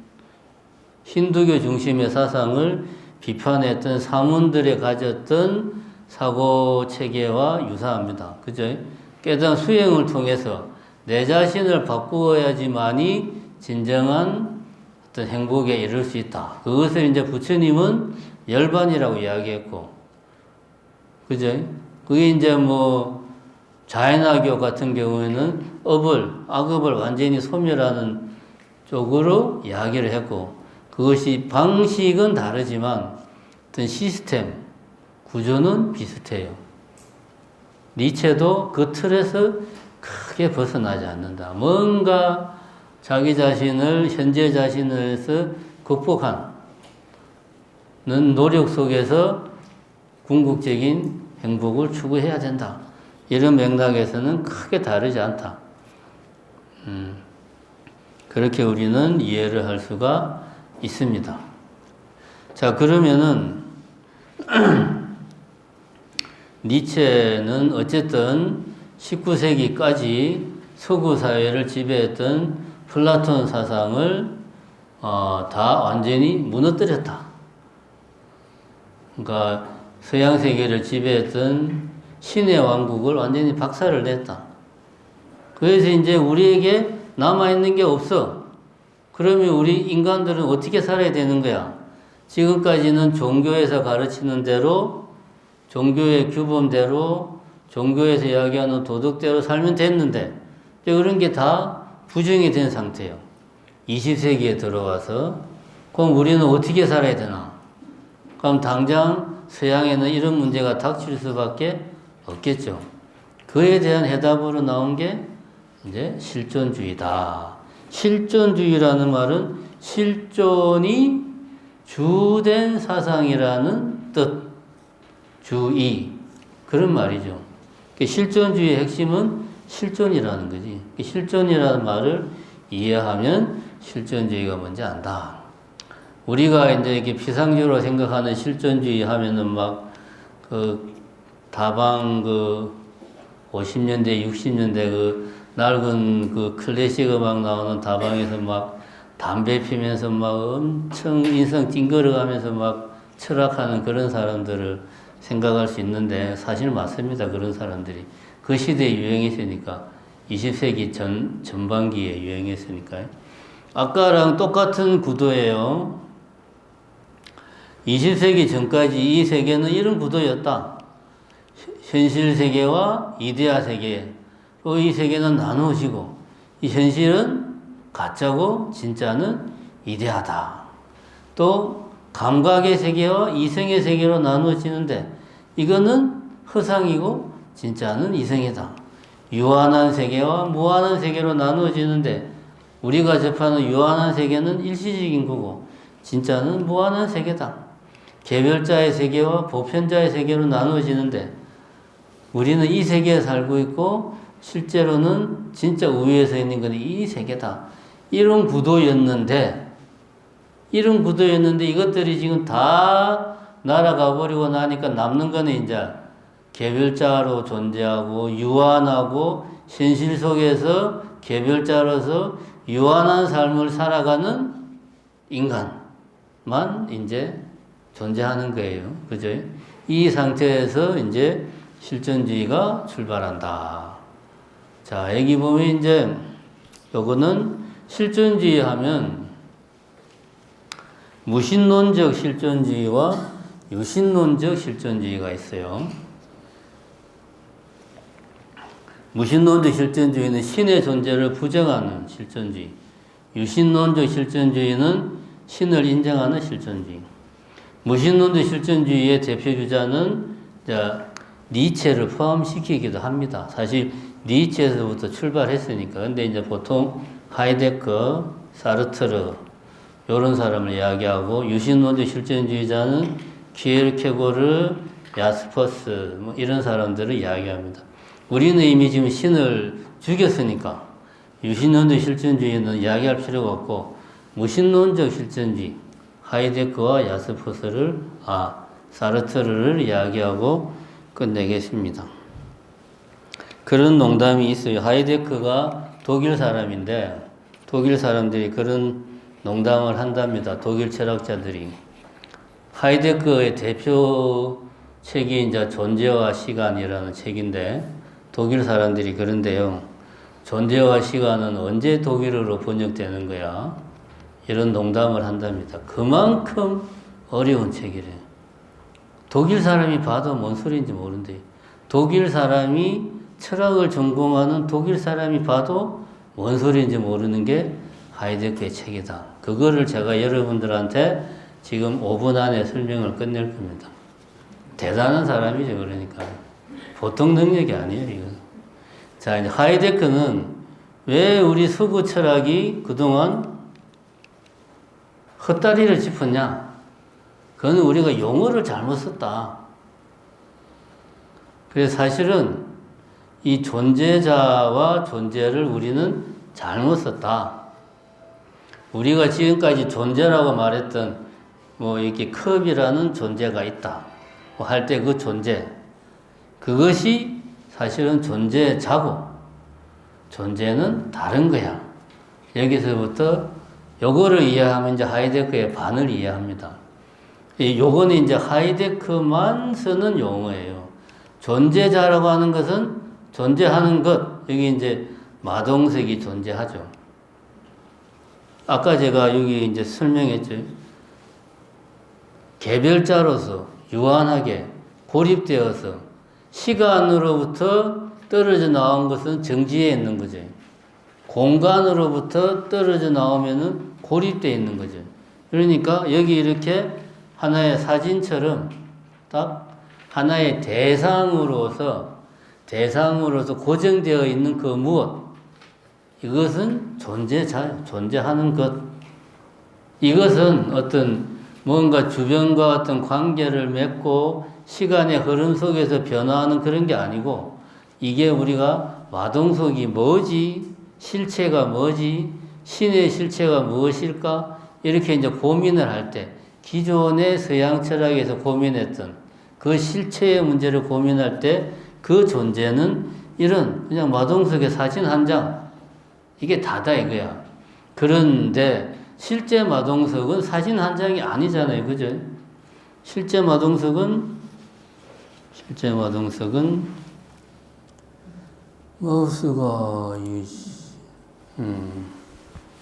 힌두교 중심의 사상을 비판했던 사문들이 가졌던 사고 체계와 유사합니다. 그죠? 깨달음 수행을 통해서 내 자신을 바꾸어야지만이 진정한 어떤 행복에 이를 수 있다. 그것을 이제 부처님은 열반이라고 이야기했고, 그죠? 그게 이제 뭐 자연화교 같은 경우에는 악업을 완전히 소멸하는 쪽으로 이야기를 했고, 그것이 방식은 다르지만 어떤 시스템, 구조는 비슷해요. 니체도 그 틀에서 크게 벗어나지 않는다. 뭔가 자기 자신을, 현재 자신을 극복하는 노력 속에서 궁극적인 행복을 추구해야 된다. 이런 맥락에서는 크게 다르지 않다. 그렇게 우리는 이해를 할 수가 있습니다. 자, 그러면은 니체는 어쨌든 19세기까지 서구 사회를 지배했던 플라톤 사상을 다 완전히 무너뜨렸다. 그러니까 서양 세계를 지배했던 신의 왕국을 완전히 박살을 냈다. 그래서 이제 우리에게 남아있는 게 없어. 그러면 우리 인간들은 어떻게 살아야 되는 거야? 지금까지는 종교에서 가르치는 대로, 종교의 규범대로, 종교에서 이야기하는 도덕대로 살면 됐는데, 그런 게 다 부정이 된 상태예요. 20세기에 들어와서. 그럼 우리는 어떻게 살아야 되나? 그럼 당장 서양에는 이런 문제가 닥칠 수밖에 없겠죠. 그에 대한 해답으로 나온 게 이제 실존주의다. 실존주의라는 말은 실존이 주된 사상이라는 뜻, 주의, 그런 말이죠. 실존주의의 핵심은 실존이라는 거지. 실존이라는 말을 이해하면 실존주의가 뭔지 안다. 우리가 이제 이렇게 피상적으로 생각하는 실존주의 하면은 막 다방 50년대, 60년대 낡은 클래식 음악 나오는 다방에서 막 담배 피면서 막 엄청 인성 찡그려가면서 막 철학하는 그런 사람들을 생각할 수 있는데, 사실 맞습니다. 그런 사람들이. 그 시대에 유행했으니까. 20세기 전반기에 유행했으니까요. 아까랑 똑같은 구도예요. 20세기 전까지 이 세계는 이런 구도였다. 현실 세계와 이데아 세계. 이 세계는 나누어지고, 이 현실은 가짜고 진짜는 이데아다. 또 감각의 세계와 이성의 세계로 나누어지는데, 이거는 허상이고 진짜는 이성이다. 유한한 세계와 무한한 세계로 나누어지는데, 우리가 접하는 유한한 세계는 일시적인 거고 진짜는 무한한 세계다. 개별자의 세계와 보편자의 세계로 나누어지는데, 우리는 이 세계에 살고 있고 실제로는 진짜 우위에 있는 건 이 세계다. 이런 구도였는데 이것들이 지금 다 날아가 버리고 나니까 남는 거는 이제 개별자로 존재하고 유한하고 현실 속에서 개별자로서 유한한 삶을 살아가는 인간만 이제 존재하는 거예요. 그죠? 이 상태에서 이제 실존주의가 출발한다. 자, 여기 보면 이제 요거는 실존주의 하면 무신론적 실존주의와 유신론적 실존주의가 있어요. 무신론적 실존주의는 신의 존재를 부정하는 실존주의. 유신론적 실존주의는 신을 인정하는 실존주의. 무신론적 실존주의의 대표주자는 니체를 포함시키기도 합니다. 사실 니체에서부터 출발했으니까. 근데 이제 보통 하이데거, 사르트르 이런 사람을 이야기하고, 유신론적 실존주의자는 키에르케고르, 야스퍼스 이런 사람들을 이야기합니다. 우리는 이미 지금 신을 죽였으니까 유신론적 실존주의는 이야기할 필요가 없고, 무신론적 실존주의 하이데거와 야스퍼스를 사르트르를 이야기하고 끝내겠습니다. 그런 농담이 있어요. 하이데크가 독일 사람인데 독일 사람들이 그런 농담을 한답니다. 독일 철학자들이. 하이데크의 대표 책이 이제 존재와 시간이라는 책인데 독일 사람들이 그런데요. 존재와 시간은 언제 독일어로 번역되는 거야? 이런 농담을 한답니다. 그만큼 어려운 책이래요. 독일 사람이 봐도 뭔 소리인지 모른대. 독일 사람이 철학을 전공하는 독일 사람이 봐도 뭔 소리인지 모르는 게 하이데크의 책이다. 그거를 제가 여러분들한테 지금 5분 안에 설명을 끝낼 겁니다. 대단한 사람이죠. 그러니까. 보통 능력이 아니에요. 이건. 자, 이제 하이데크는 왜 우리 서구 철학이 그동안 헛다리를 짚었냐? 그건 우리가 용어를 잘못 썼다. 그래서 사실은 이 존재자와 존재를 우리는 잘못 썼다. 우리가 지금까지 존재라고 말했던 뭐 이렇게 컵이라는 존재가 있다. 뭐 할 때 그 존재. 그것이 사실은 존재자고 존재는 다른 거야. 여기서부터 요거를 이해하면 이제 하이데크의 반을 이해합니다. 요거는 이제 하이데크만 쓰는 용어예요. 존재자라고 하는 것은 존재하는 것. 여기 이제 마동석이 존재하죠. 아까 제가 여기 이제 설명했죠. 개별자로서 유한하게 고립되어서 시간으로부터 떨어져 나온 것은 정지해 있는 거죠. 공간으로부터 떨어져 나오면은 고립되어 있는 거죠. 그러니까 여기 이렇게 하나의 사진처럼 딱 하나의 대상으로서 고정되어 있는 그 무엇, 이것은 존재자예요. 존재하는 것. 이것은 어떤 뭔가 주변과 어떤 관계를 맺고 시간의 흐름 속에서 변화하는 그런 게 아니고, 이게 우리가 마동석이 뭐지? 실체가 뭐지? 신의 실체가 무엇일까? 이렇게 이제 고민을 할 때, 기존의 서양 철학에서 고민했던 그 실체의 문제를 고민할 때 그 존재는 이런 그냥 마동석의 사진 한 장, 이게 다다 이거야. 그런데 실제 마동석은 사진 한 장이 아니잖아요. 그죠? 실제 마동석은 마우스가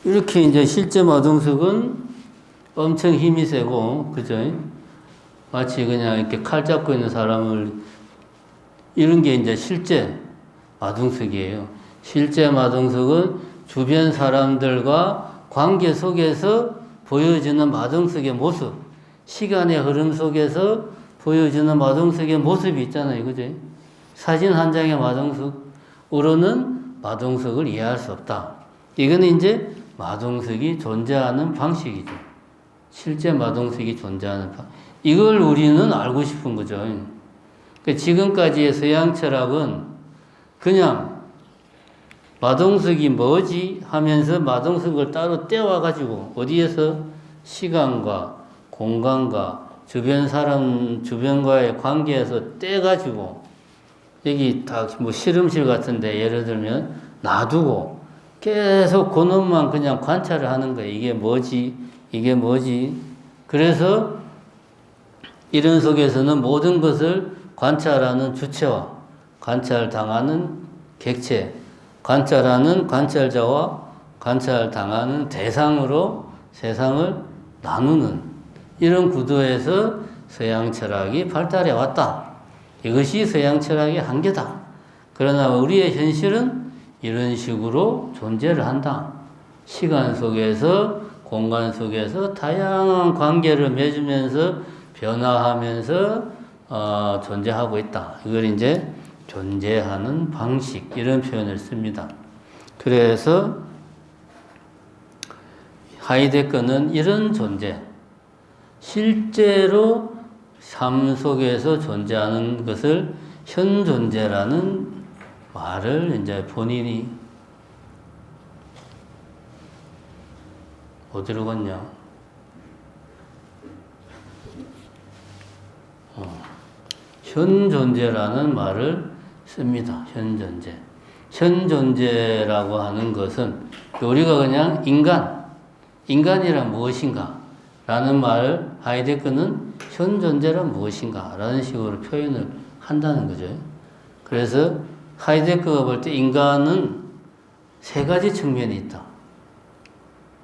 이렇게 이제 실제 마동석은 엄청 힘이 세고, 그죠? 마치 그냥 이렇게 칼 잡고 있는 사람을, 이런 게 이제 실제 마동석이에요. 실제 마동석은 주변 사람들과 관계 속에서 보여지는 마동석의 모습, 시간의 흐름 속에서 보여지는 마동석의 모습이 있잖아요. 그죠? 사진 한 장의 마동석으로는 마동석을 이해할 수 없다. 이거는 이제 마동석이 존재하는 방식이죠. 실제 마동석이 존재하는 방식. 이걸 우리는 알고 싶은 거죠. 지금까지의 서양 철학은 그냥 마동석이 뭐지 하면서 마동석을 따로 떼와가지고 어디에서 시간과 공간과 주변 사람, 주변과의 관계에서 떼가지고 여기 다 뭐 실험실 같은데 예를 들면 놔두고 계속 그놈만 그냥 관찰을 하는 거예요. 이게 뭐지? 이게 뭐지? 그래서 이런 속에서는 모든 것을 관찰하는 주체와 관찰당하는 객체, 관찰하는 관찰자와 관찰당하는 대상으로 세상을 나누는 이런 구도에서 서양 철학이 발달해 왔다. 이것이 서양 철학의 한계다. 그러나 우리의 현실은 이런 식으로 존재를 한다. 시간 속에서, 공간 속에서 다양한 관계를 맺으면서 변화하면서 존재하고 있다. 이걸 이제 존재하는 방식, 이런 표현을 씁니다. 그래서 하이데거는 이런 존재, 실제로 삶 속에서 존재하는 것을 현존재라는 말을 이제 본인이 어디로 갔냐? 현존재라는 말을 씁니다. 현존재. 현존재라고 하는 것은 우리가 그냥 인간이란 무엇인가 라는 말을 하이데크는 현존재란 무엇인가 라는 식으로 표현을 한다는 거죠. 그래서 하이데크가 볼 때 인간은 세 가지 측면이 있다.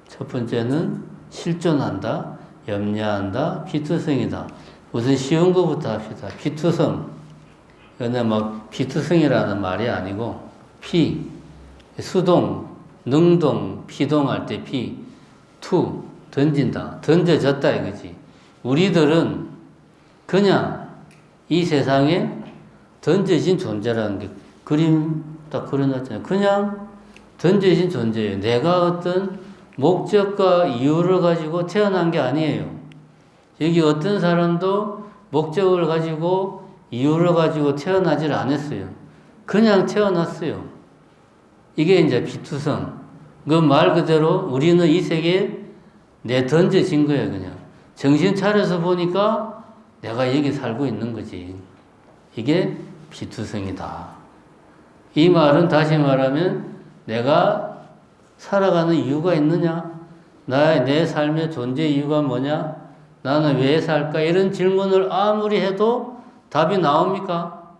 첫 번째는 실존한다, 염려한다, 비투성이다. 우선 쉬운 것부터 합시다. 비투성. 근데 막 비투성이라는 말이 아니고 수동, 능동, 피동할 때 투, 던진다, 던져졌다 이거지. 우리들은 그냥 이 세상에 던져진 존재라는 게 그림 딱 그려놨잖아요. 그냥 던져진 존재예요. 내가 어떤 목적과 이유를 가지고 태어난 게 아니에요. 여기 어떤 사람도 목적을 가지고 이유를 가지고 태어나질 않았어요. 그냥 태어났어요. 이게 이제 비투성. 그 말 그대로 우리는 이 세계에 던져진 거예요, 그냥. 정신 차려서 보니까 내가 여기 살고 있는 거지. 이게 비투성이다. 이 말은 다시 말하면 내가 살아가는 이유가 있느냐? 내 삶의 존재 이유가 뭐냐? 나는 왜 살까? 이런 질문을 아무리 해도 답이 나옵니까?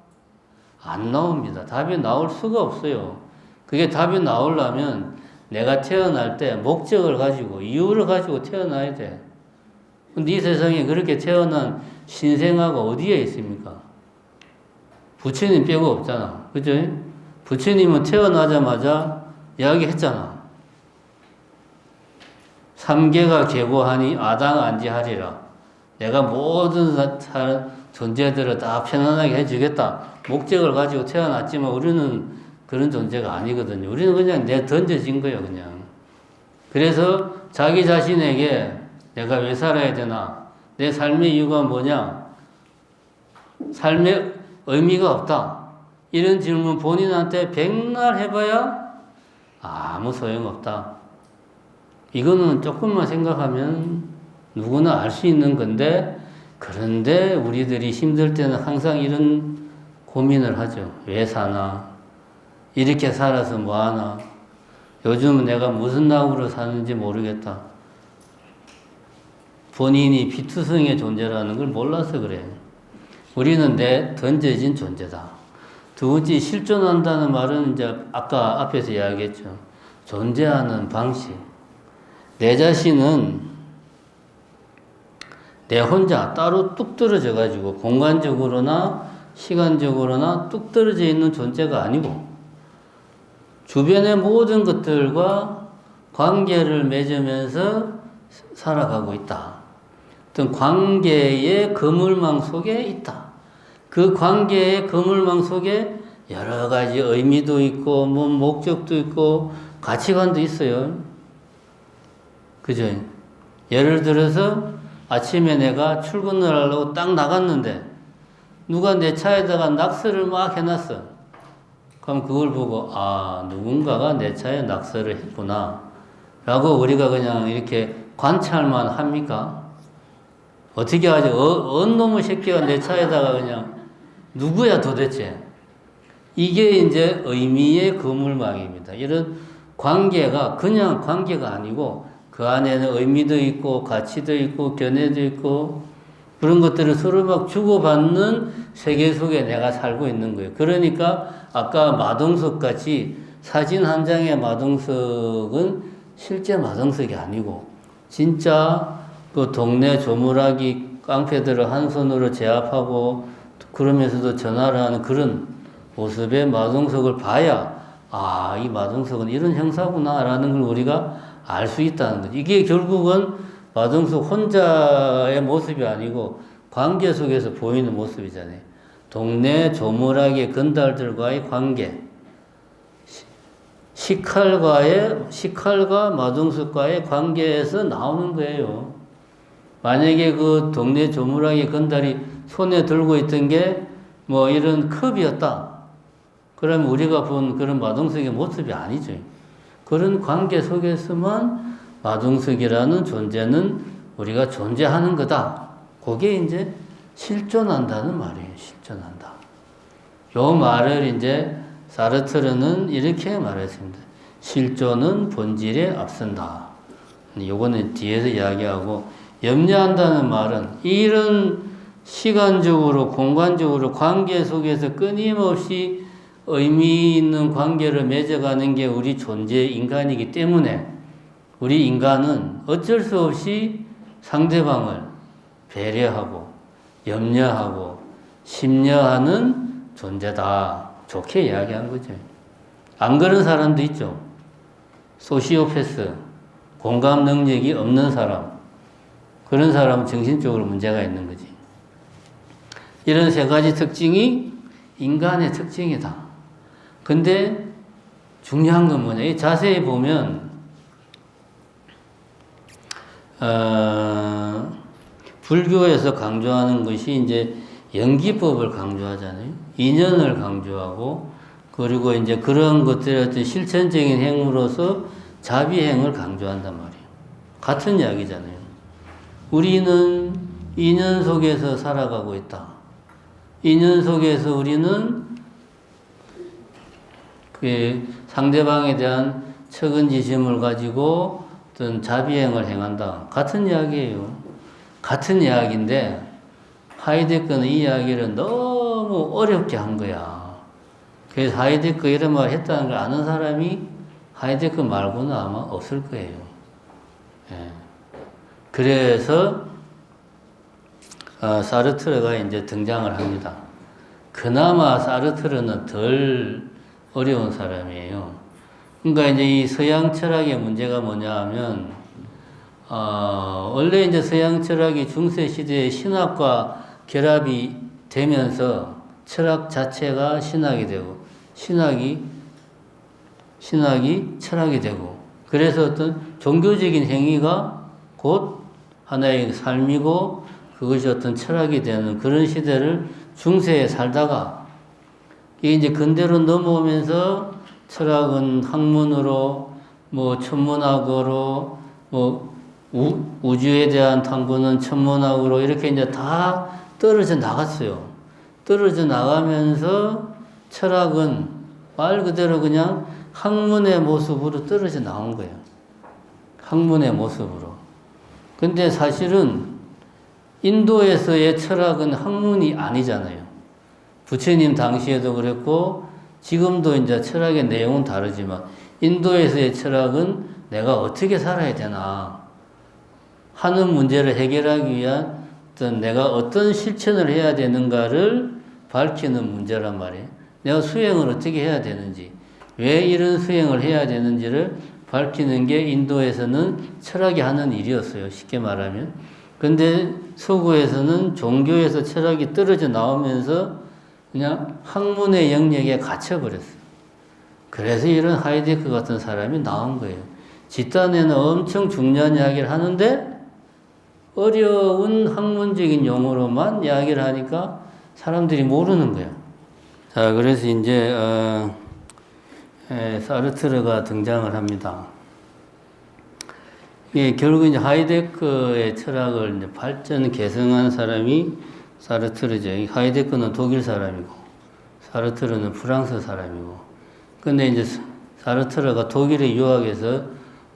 안 나옵니다. 답이 나올 수가 없어요. 그게 답이 나오려면 내가 태어날 때 목적을 가지고 이유를 가지고 태어나야 돼. 근데 이 세상에 그렇게 태어난 신생아가 어디에 있습니까? 부처님 빼고 없잖아. 그죠? 부처님은 태어나자마자 이야기했잖아. 삼계가 계고하니 아당 안지하리라. 내가 모든 존재들을 다 편안하게 해주겠다. 목적을 가지고 태어났지만 우리는 그런 존재가 아니거든요. 우리는 그냥 던져진 거예요, 그냥. 그래서 자기 자신에게 내가 왜 살아야 되나? 내 삶의 이유가 뭐냐? 삶의 의미가 없다. 이런 질문 본인한테 백날 해봐야 아무 소용없다. 이거는 조금만 생각하면 누구나 알 수 있는 건데, 그런데 우리들이 힘들 때는 항상 이런 고민을 하죠. 왜 사나? 이렇게 살아서 뭐하나? 요즘은 내가 무슨 낙으로 사는지 모르겠다. 본인이 비투성의 존재라는 걸 몰라서 그래요. 우리는 던져진 존재다. 두 번째, 실존한다는 말은 이제 아까 앞에서 이야기했죠. 존재하는 방식. 내 자신은 내 혼자 따로 뚝 떨어져 가지고 공간적으로나 시간적으로나 뚝 떨어져 있는 존재가 아니고 주변의 모든 것들과 관계를 맺으면서 살아가고 있다. 어떤 관계의 그물망 속에 있다. 그 관계의 그물망 속에 여러 가지 의미도 있고, 목적도 있고, 가치관도 있어요. 그죠? 예를 들어서 아침에 내가 출근을 하려고 딱 나갔는데, 누가 내 차에다가 낙서를 막 해놨어. 그럼 그걸 보고, 누군가가 내 차에 낙서를 했구나. 라고 우리가 그냥 이렇게 관찰만 합니까? 어떻게 하지? 어느 놈의 새끼가 내 차에다가 그냥, 누구야 도대체? 이게 이제 의미의 그물망입니다. 이런 관계가 그냥 관계가 아니고, 그 안에는 의미도 있고, 가치도 있고, 견해도 있고, 그런 것들을 서로 막 주고받는 세계 속에 내가 살고 있는 거예요. 그러니까 아까 마동석 같이 사진 한 장의 마동석은 실제 마동석이 아니고 진짜 그 동네 조물아기 깡패들을 한 손으로 제압하고 그러면서도 전화를 하는 그런 모습의 마동석을 봐야 이 마동석은 이런 형사구나 라는 걸 우리가 알 수 있다는 거죠. 이게 결국은 마동석 혼자의 모습이 아니고 관계 속에서 보이는 모습이잖아요. 동네 조물아기 건달들과의 관계, 식칼과 마동석과의 관계에서 나오는 거예요. 만약에 그 동네 조물아기 건달이 손에 들고 있던 게 뭐 이런 컵이었다. 그러면 우리가 본 그런 마동석의 모습이 아니죠. 그런 관계 속에서만 마동석이라는 존재는 우리가 존재하는 거다. 그게 이제 실존한다는 말이에요. 실존한다. 요 말을 이제 사르트르는 이렇게 말했습니다. 실존은 본질에 앞선다. 요거는 뒤에서 이야기하고, 염려한다는 말은 이런 시간적으로 공간적으로 관계 속에서 끊임없이 의미 있는 관계를 맺어가는 게 우리 존재 인간이기 때문에 우리 인간은 어쩔 수 없이 상대방을 배려하고 염려하고 심려하는 존재다. 좋게 이야기한 거죠. 안 그런 사람도 있죠. 소시오패스, 공감 능력이 없는 사람, 그런 사람은 정신적으로 문제가 있는 거지. 이런 세 가지 특징이 인간의 특징이다. 근데 중요한 건 뭐냐? 자세히 보면 불교에서 강조하는 것이 이제 연기법을 강조하잖아요. 인연을 강조하고, 그리고 이제 그런 것들의 어떤 실천적인 행위로서 자비행을 강조한단 말이에요. 같은 이야기잖아요. 우리는 인연 속에서 살아가고 있다. 인연 속에서 우리는 그 상대방에 대한 측은지심을 가지고 어떤 자비행을 행한다. 같은 이야기예요. 같은 이야기인데 하이데거는 이 이야기를 너무 어렵게 한 거야. 그래서 하이데거 이런 말 했다는 걸 아는 사람이 하이데거 말고는 아마 없을 거예요. 예. 그래서 사르트르가 이제 등장을 합니다. 그나마 사르트르는 덜 어려운 사람이에요. 그러니까 이제 이 서양 철학의 문제가 뭐냐 하면, 원래 이제 서양 철학이 중세 시대에 신학과 결합이 되면서 철학 자체가 신학이 되고, 신학이 철학이 되고, 그래서 어떤 종교적인 행위가 곧 하나의 삶이고, 그것이 어떤 철학이 되는 그런 시대를 중세에 살다가, 이게 이제 근대로 넘어오면서 철학은 학문으로, 뭐 천문학으로, 뭐 우주에 대한 탐구는 천문학으로 이렇게 이제 다 떨어져 나갔어요. 떨어져 나가면서 철학은 말 그대로 그냥 학문의 모습으로 떨어져 나온 거예요. 학문의 모습으로. 근데 사실은 인도에서의 철학은 학문이 아니잖아요. 부처님 당시에도 그랬고, 지금도 이제 철학의 내용은 다르지만, 인도에서의 철학은 내가 어떻게 살아야 되나 하는 문제를 해결하기 위한 어떤 내가 어떤 실천을 해야 되는가를 밝히는 문제란 말이에요. 내가 수행을 어떻게 해야 되는지, 왜 이런 수행을 해야 되는지를 밝히는 게 인도에서는 철학이 하는 일이었어요. 쉽게 말하면. 근데 서구에서는 종교에서 철학이 떨어져 나오면서 그냥 학문의 영역에 갇혀버렸어요. 그래서 이런 하이데크 같은 사람이 나온 거예요. 집단에는 엄청 중요한 이야기를 하는데 어려운 학문적인 용어로만 이야기를 하니까 사람들이 모르는 거예요. 자, 그래서 이제 사르트르가 등장을 합니다. 예, 결국 이제 하이데크의 철학을 이제 발전 개성한 사람이 사르트르죠. 하이데크는 독일 사람이고, 사르트르는 프랑스 사람이고. 근데 이제 사르트르가 독일에 유학해서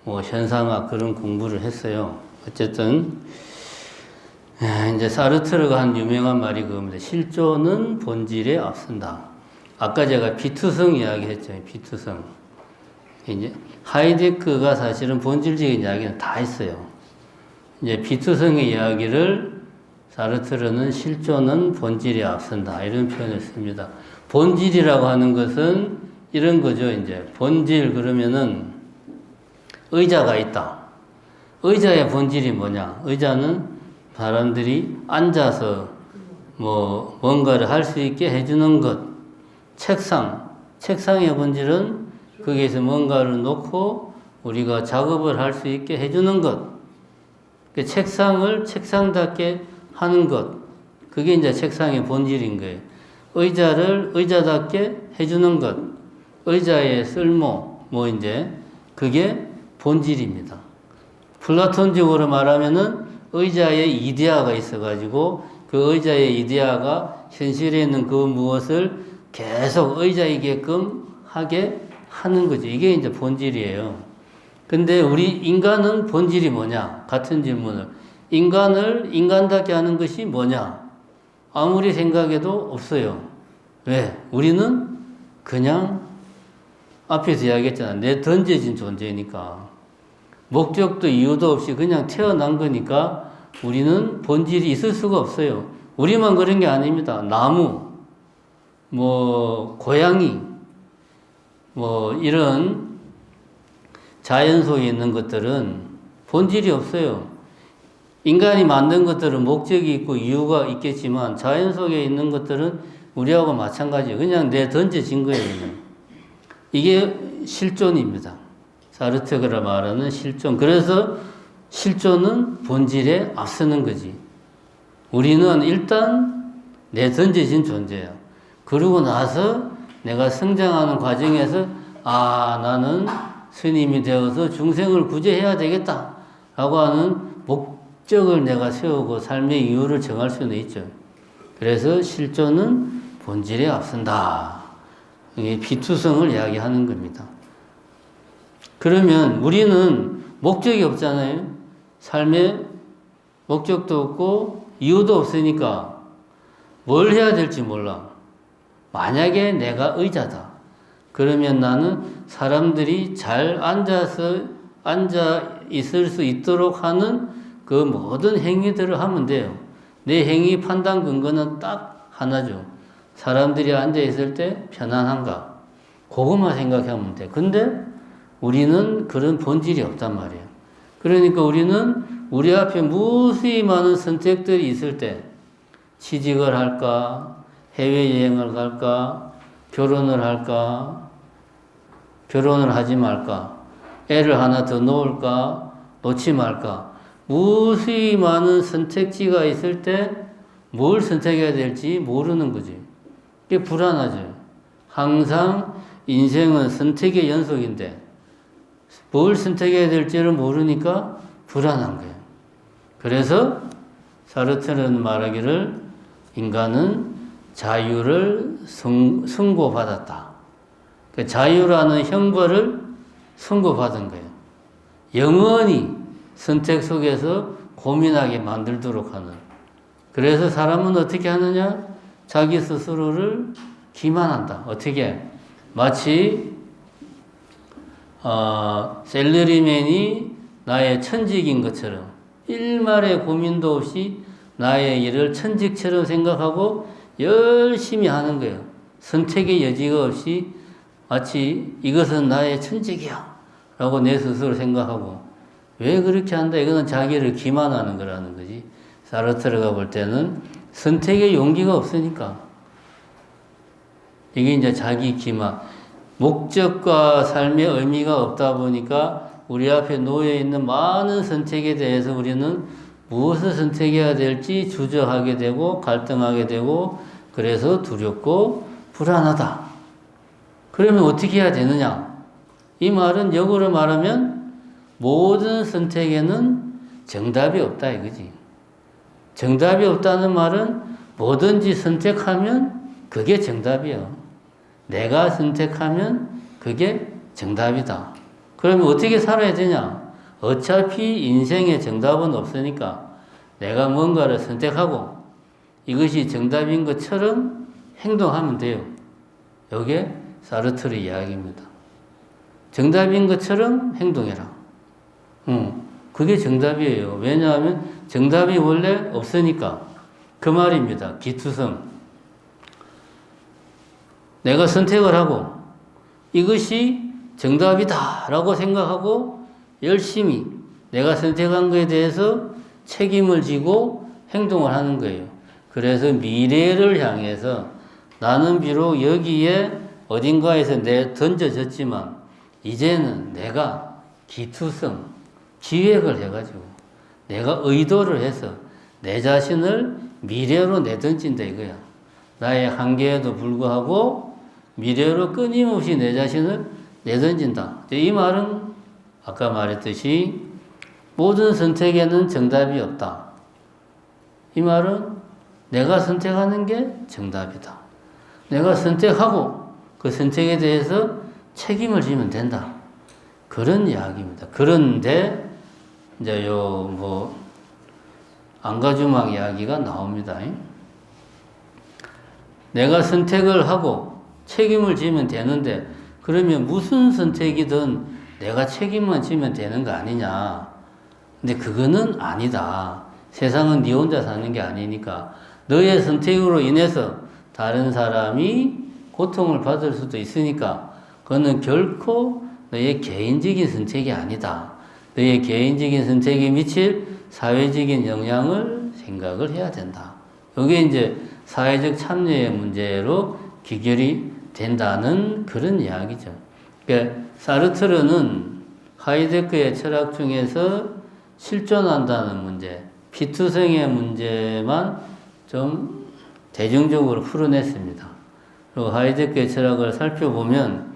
뭐 현상학 그런 공부를 했어요. 어쨌든, 이제 사르트르가 한 유명한 말이 그겁니다. 실존은 본질에 앞선다. 아까 제가 비투성 이야기 했죠. 비투성. 이제 하이데크가 사실은 본질적인 이야기는 다 했어요. 이제 비투성의 이야기를 사르트르는 실존은 본질에 앞선다. 이런 표현을 씁니다. 본질이라고 하는 것은 이런 거죠. 이제 본질 그러면은 의자가 있다. 의자의 본질이 뭐냐? 의자는 사람들이 앉아서 뭐 뭔가를 할 수 있게 해주는 것. 책상의 본질은 거기에서 뭔가를 놓고 우리가 작업을 할 수 있게 해주는 것. 그 책상을 책상답게 하는 것. 그게 이제 책상의 본질인 거예요. 의자를 의자답게 해주는 것. 의자의 쓸모, 뭐 이제 그게 본질입니다. 플라톤적으로 말하면은 의자에 이데아가 있어가지고 그 의자의 이데아가 현실에 있는 그 무엇을 계속 의자이게끔 하게 하는 거죠. 이게 이제 본질이에요. 근데 우리 인간은 본질이 뭐냐? 같은 질문을. 인간을 인간답게 하는 것이 뭐냐? 아무리 생각해도 없어요. 왜? 우리는 그냥 앞에서 이야기했잖아. 내 던져진 존재니까. 목적도 이유도 없이 그냥 태어난 거니까 우리는 본질이 있을 수가 없어요. 우리만 그런 게 아닙니다. 나무, 고양이, 이런 자연 속에 있는 것들은 본질이 없어요. 인간이 만든 것들은 목적이 있고 이유가 있겠지만 자연 속에 있는 것들은 우리하고 마찬가지예요. 그냥 내 던져진 거예요. 그냥. 이게 실존입니다. 사르트르가 말하는 실존. 그래서 실존은 본질에 앞서는 거지. 우리는 일단 내 던져진 존재야. 그러고 나서 내가 성장하는 과정에서 나는 스님이 되어서 중생을 구제해야 되겠다 라고 하는 목적을 내가 세우고 삶의 이유를 정할 수는 있죠. 그래서 실존은 본질에 앞선다. 이게 비투성을 이야기하는 겁니다. 그러면 우리는 목적이 없잖아요. 삶에 목적도 없고 이유도 없으니까 뭘 해야 될지 몰라. 만약에 내가 의자다. 그러면 나는 사람들이 잘 앉아 있을 수 있도록 하는 그 모든 행위들을 하면 돼요. 내 행위 판단 근거는 딱 하나죠. 사람들이 앉아 있을 때 편안한가? 그것만 생각하면 돼. 근데 우리는 그런 본질이 없단 말이에요. 그러니까 우리는 우리 앞에 무수히 많은 선택들이 있을 때 취직을 할까? 해외여행을 갈까? 결혼을 할까? 결혼을 하지 말까? 애를 하나 더 놓을까? 놓지 말까? 무수히 많은 선택지가 있을 때 뭘 선택해야 될지 모르는 거지. 이게 불안하죠. 항상 인생은 선택의 연속인데 뭘 선택해야 될지를 모르니까 불안한 거예요. 그래서 사르트르는 말하기를 인간은 자유를 선고받았다. 그 자유라는 형벌을 선고받은 거예요. 영원히 선택 속에서 고민하게 만들도록 하는. 그래서 사람은 어떻게 하느냐? 자기 스스로를 기만한다. 어떻게? 마치 셀러리맨이 나의 천직인 것처럼 일말의 고민도 없이 나의 일을 천직처럼 생각하고 열심히 하는 거예요. 선택의 여지가 없이 마치 이것은 나의 천직이야 라고 내 스스로 생각하고. 왜 그렇게 한다? 이거는 자기를 기만하는 거라는 거지. 사르트르가 볼 때는 선택의 용기가 없으니까. 이게 이제 자기 기만. 목적과 삶의 의미가 없다 보니까 우리 앞에 놓여 있는 많은 선택에 대해서 우리는 무엇을 선택해야 될지 주저하게 되고 갈등하게 되고 그래서 두렵고 불안하다. 그러면 어떻게 해야 되느냐? 이 말은 역으로 말하면 모든 선택에는 정답이 없다 이거지. 정답이 없다는 말은 뭐든지 선택하면 그게 정답이야. 내가 선택하면 그게 정답이다. 그러면 어떻게 살아야 되냐? 어차피 인생에 정답은 없으니까 내가 뭔가를 선택하고 이것이 정답인 것처럼 행동하면 돼요. 이게 사르트르 이야기입니다. 정답인 것처럼 행동해라. 그게 정답이에요. 왜냐하면 정답이 원래 없으니까. 그 말입니다. 기투성. 내가 선택을 하고 이것이 정답이다 라고 생각하고 열심히 내가 선택한 것에 대해서 책임을 지고 행동을 하는 거예요. 그래서 미래를 향해서 나는 비록 여기에 어딘가에서 던져졌지만 이제는 내가 기투성, 기획을 해가지고 내가 의도를 해서 내 자신을 미래로 내던진다 이거야. 나의 한계에도 불구하고 미래로 끊임없이 내 자신을 내던진다. 이 말은 아까 말했듯이 모든 선택에는 정답이 없다. 이 말은 내가 선택하는 게 정답이다. 내가 선택하고 그 선택에 대해서 책임을 지면 된다. 그런 이야기입니다. 그런데 이제 안가주막 이야기가 나옵니다. 내가 선택을 하고 책임을 지면 되는데 그러면 무슨 선택이든 내가 책임만 지면 되는 거 아니냐. 근데 그거는 아니다. 세상은 네 혼자 사는 게 아니니까 너의 선택으로 인해서 다른 사람이 고통을 받을 수도 있으니까 그거는 결코 너의 개인적인 선택이 아니다. 너의 개인적인 선택에 미칠 사회적인 영향을 생각을 해야 된다. 이게 이제 사회적 참여의 문제로 귀결이 된다는 그런 이야기죠. 그러니까 사르트르는 하이데크의 철학 중에서 실존한다는 문제, 피투성의 문제만 좀 대중적으로 풀어냈습니다. 그리고 하이데크의 철학을 살펴보면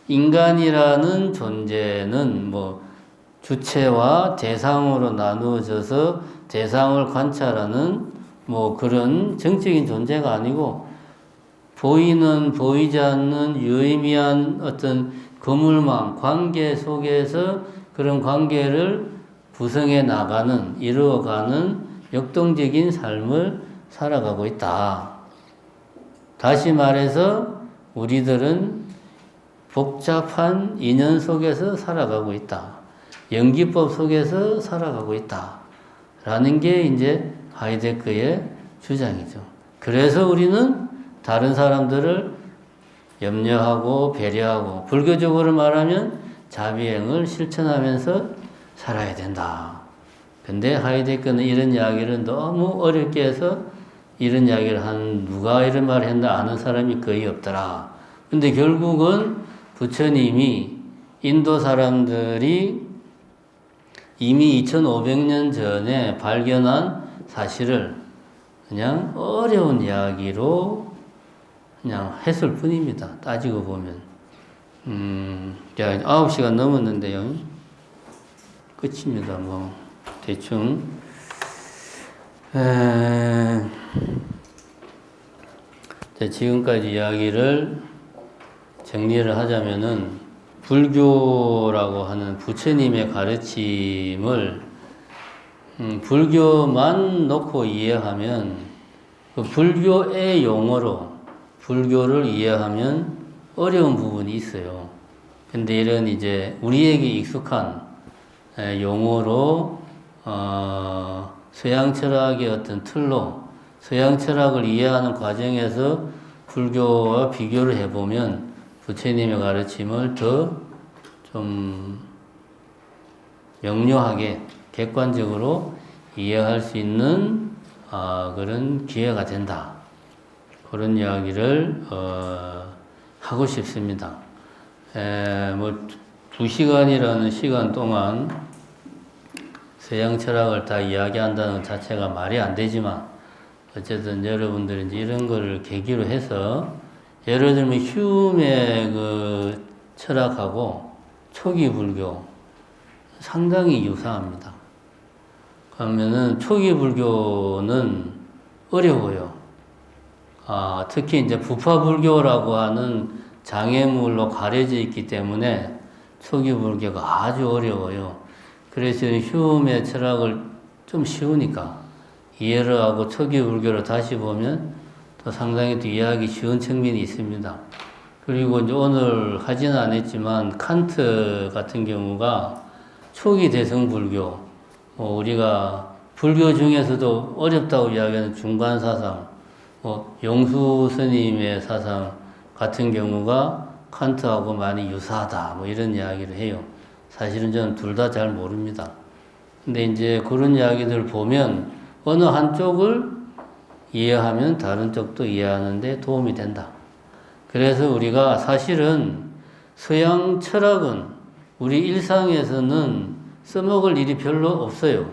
인간이라는 존재는 주체와 대상으로 나누어져서 대상을 관찰하는 그런 정적인 존재가 아니고 보이는 보이지 않는 유의미한 어떤 거물망 관계 속에서 그런 관계를 구성해 나가는 이루어가는 역동적인 삶을 살아가고 있다. 다시 말해서 우리들은 복잡한 인연 속에서 살아가고 있다. 연기법 속에서 살아가고 있다. 라는 게 이제 하이데크의 주장이죠. 그래서 우리는 다른 사람들을 염려하고 배려하고 불교적으로 말하면 자비행을 실천하면서 살아야 된다. 근데 하이데크는 이런 이야기를 너무 어렵게 해서 이런 이야기를 누가 이런 말을 했나 아는 사람이 거의 없더라. 근데 결국은 부처님이 인도 사람들이 이미 2500년 전에 발견한 사실을 그냥 어려운 이야기로 그냥 했을 뿐입니다. 따지고 보면. 9시간 넘었는데요. 끝입니다. 대충. 지금까지 이야기를 정리를 하자면은 불교라고 하는 부처님의 가르침을 불교만 놓고 이해하면 그 불교의 용어로 불교를 이해하면 어려운 부분이 있어요. 근데 이런 이제 우리에게 익숙한 용어로 서양 철학의 어떤 틀로 서양 철학을 이해하는 과정에서 불교와 비교를 해보면 부처님의 가르침을 더 좀 명료하게 객관적으로 이해할 수 있는 그런 기회가 된다. 그런 이야기를 하고 싶습니다. 2시간이라는 시간 동안 서양 철학을 다 이야기한다는 것 자체가 말이 안 되지만 어쨌든 여러분들이 이제 이런 거를 계기로 해서 예를 들면 휴메의 그 철학하고 초기 불교 상당히 유사합니다. 그러면은 초기 불교는 어려워요. 특히 이제 부파 불교라고 하는 장애물로 가려져 있기 때문에 초기 불교가 아주 어려워요. 그래서 휴메의 철학을 좀 쉬우니까 이해를 하고 초기 불교를 다시 보면 또 상당히 또 이해하기 쉬운 측면이 있습니다. 그리고 이제 오늘 하지는 않았지만 칸트 같은 경우가 초기 대승 불교, 우리가 불교 중에서도 어렵다고 이야기하는 중간 사상, 용수 스님의 사상 같은 경우가 칸트하고 많이 유사하다, 이런 이야기를 해요. 사실은 저는 둘 다 잘 모릅니다. 근데 이제 그런 이야기들을 보면 어느 한쪽을 이해하면 다른 쪽도 이해하는데 도움이 된다. 그래서 우리가 사실은 서양 철학은 우리 일상에서는 써먹을 일이 별로 없어요.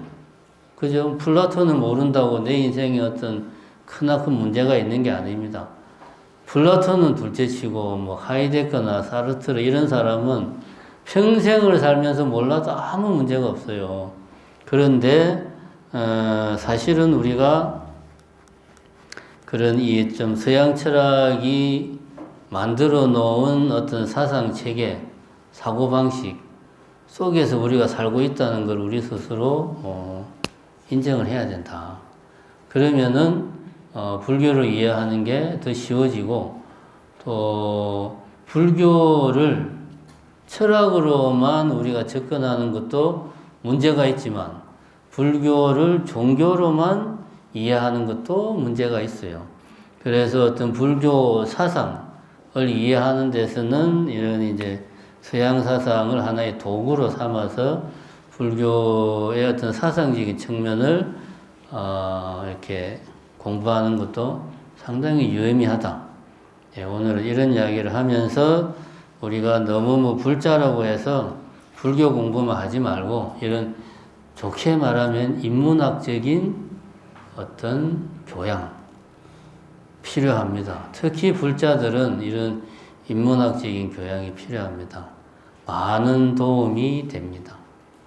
그죠? 플라톤을 모른다고 내 인생에 어떤 크나큰 문제가 있는 게 아닙니다. 플라톤은 둘째치고 하이데크나 사르트르 이런 사람은 평생을 살면서 몰라도 아무 문제가 없어요. 그런데 사실은 우리가 그런 이 좀 서양 철학이 만들어 놓은 어떤 사상 체계, 사고 방식 속에서 우리가 살고 있다는 걸 우리 스스로 인정을 해야 된다. 그러면은 불교를 이해하는 게 더 쉬워지고, 또 불교를 철학으로만 우리가 접근하는 것도 문제가 있지만 불교를 종교로만 이해하는 것도 문제가 있어요. 그래서 어떤 불교 사상을 이해하는 데서는 이런 이제 서양 사상을 하나의 도구로 삼아서 불교의 어떤 사상적인 측면을 이렇게 공부하는 것도 상당히 유의미하다. 예, 오늘은 이런 이야기를 하면서 우리가 너무 뭐 불자라고 해서 불교 공부만 하지 말고 이런 좋게 말하면 인문학적인 어떤 교양 필요합니다. 특히 불자들은 이런 인문학적인 교양이 필요합니다. 많은 도움이 됩니다.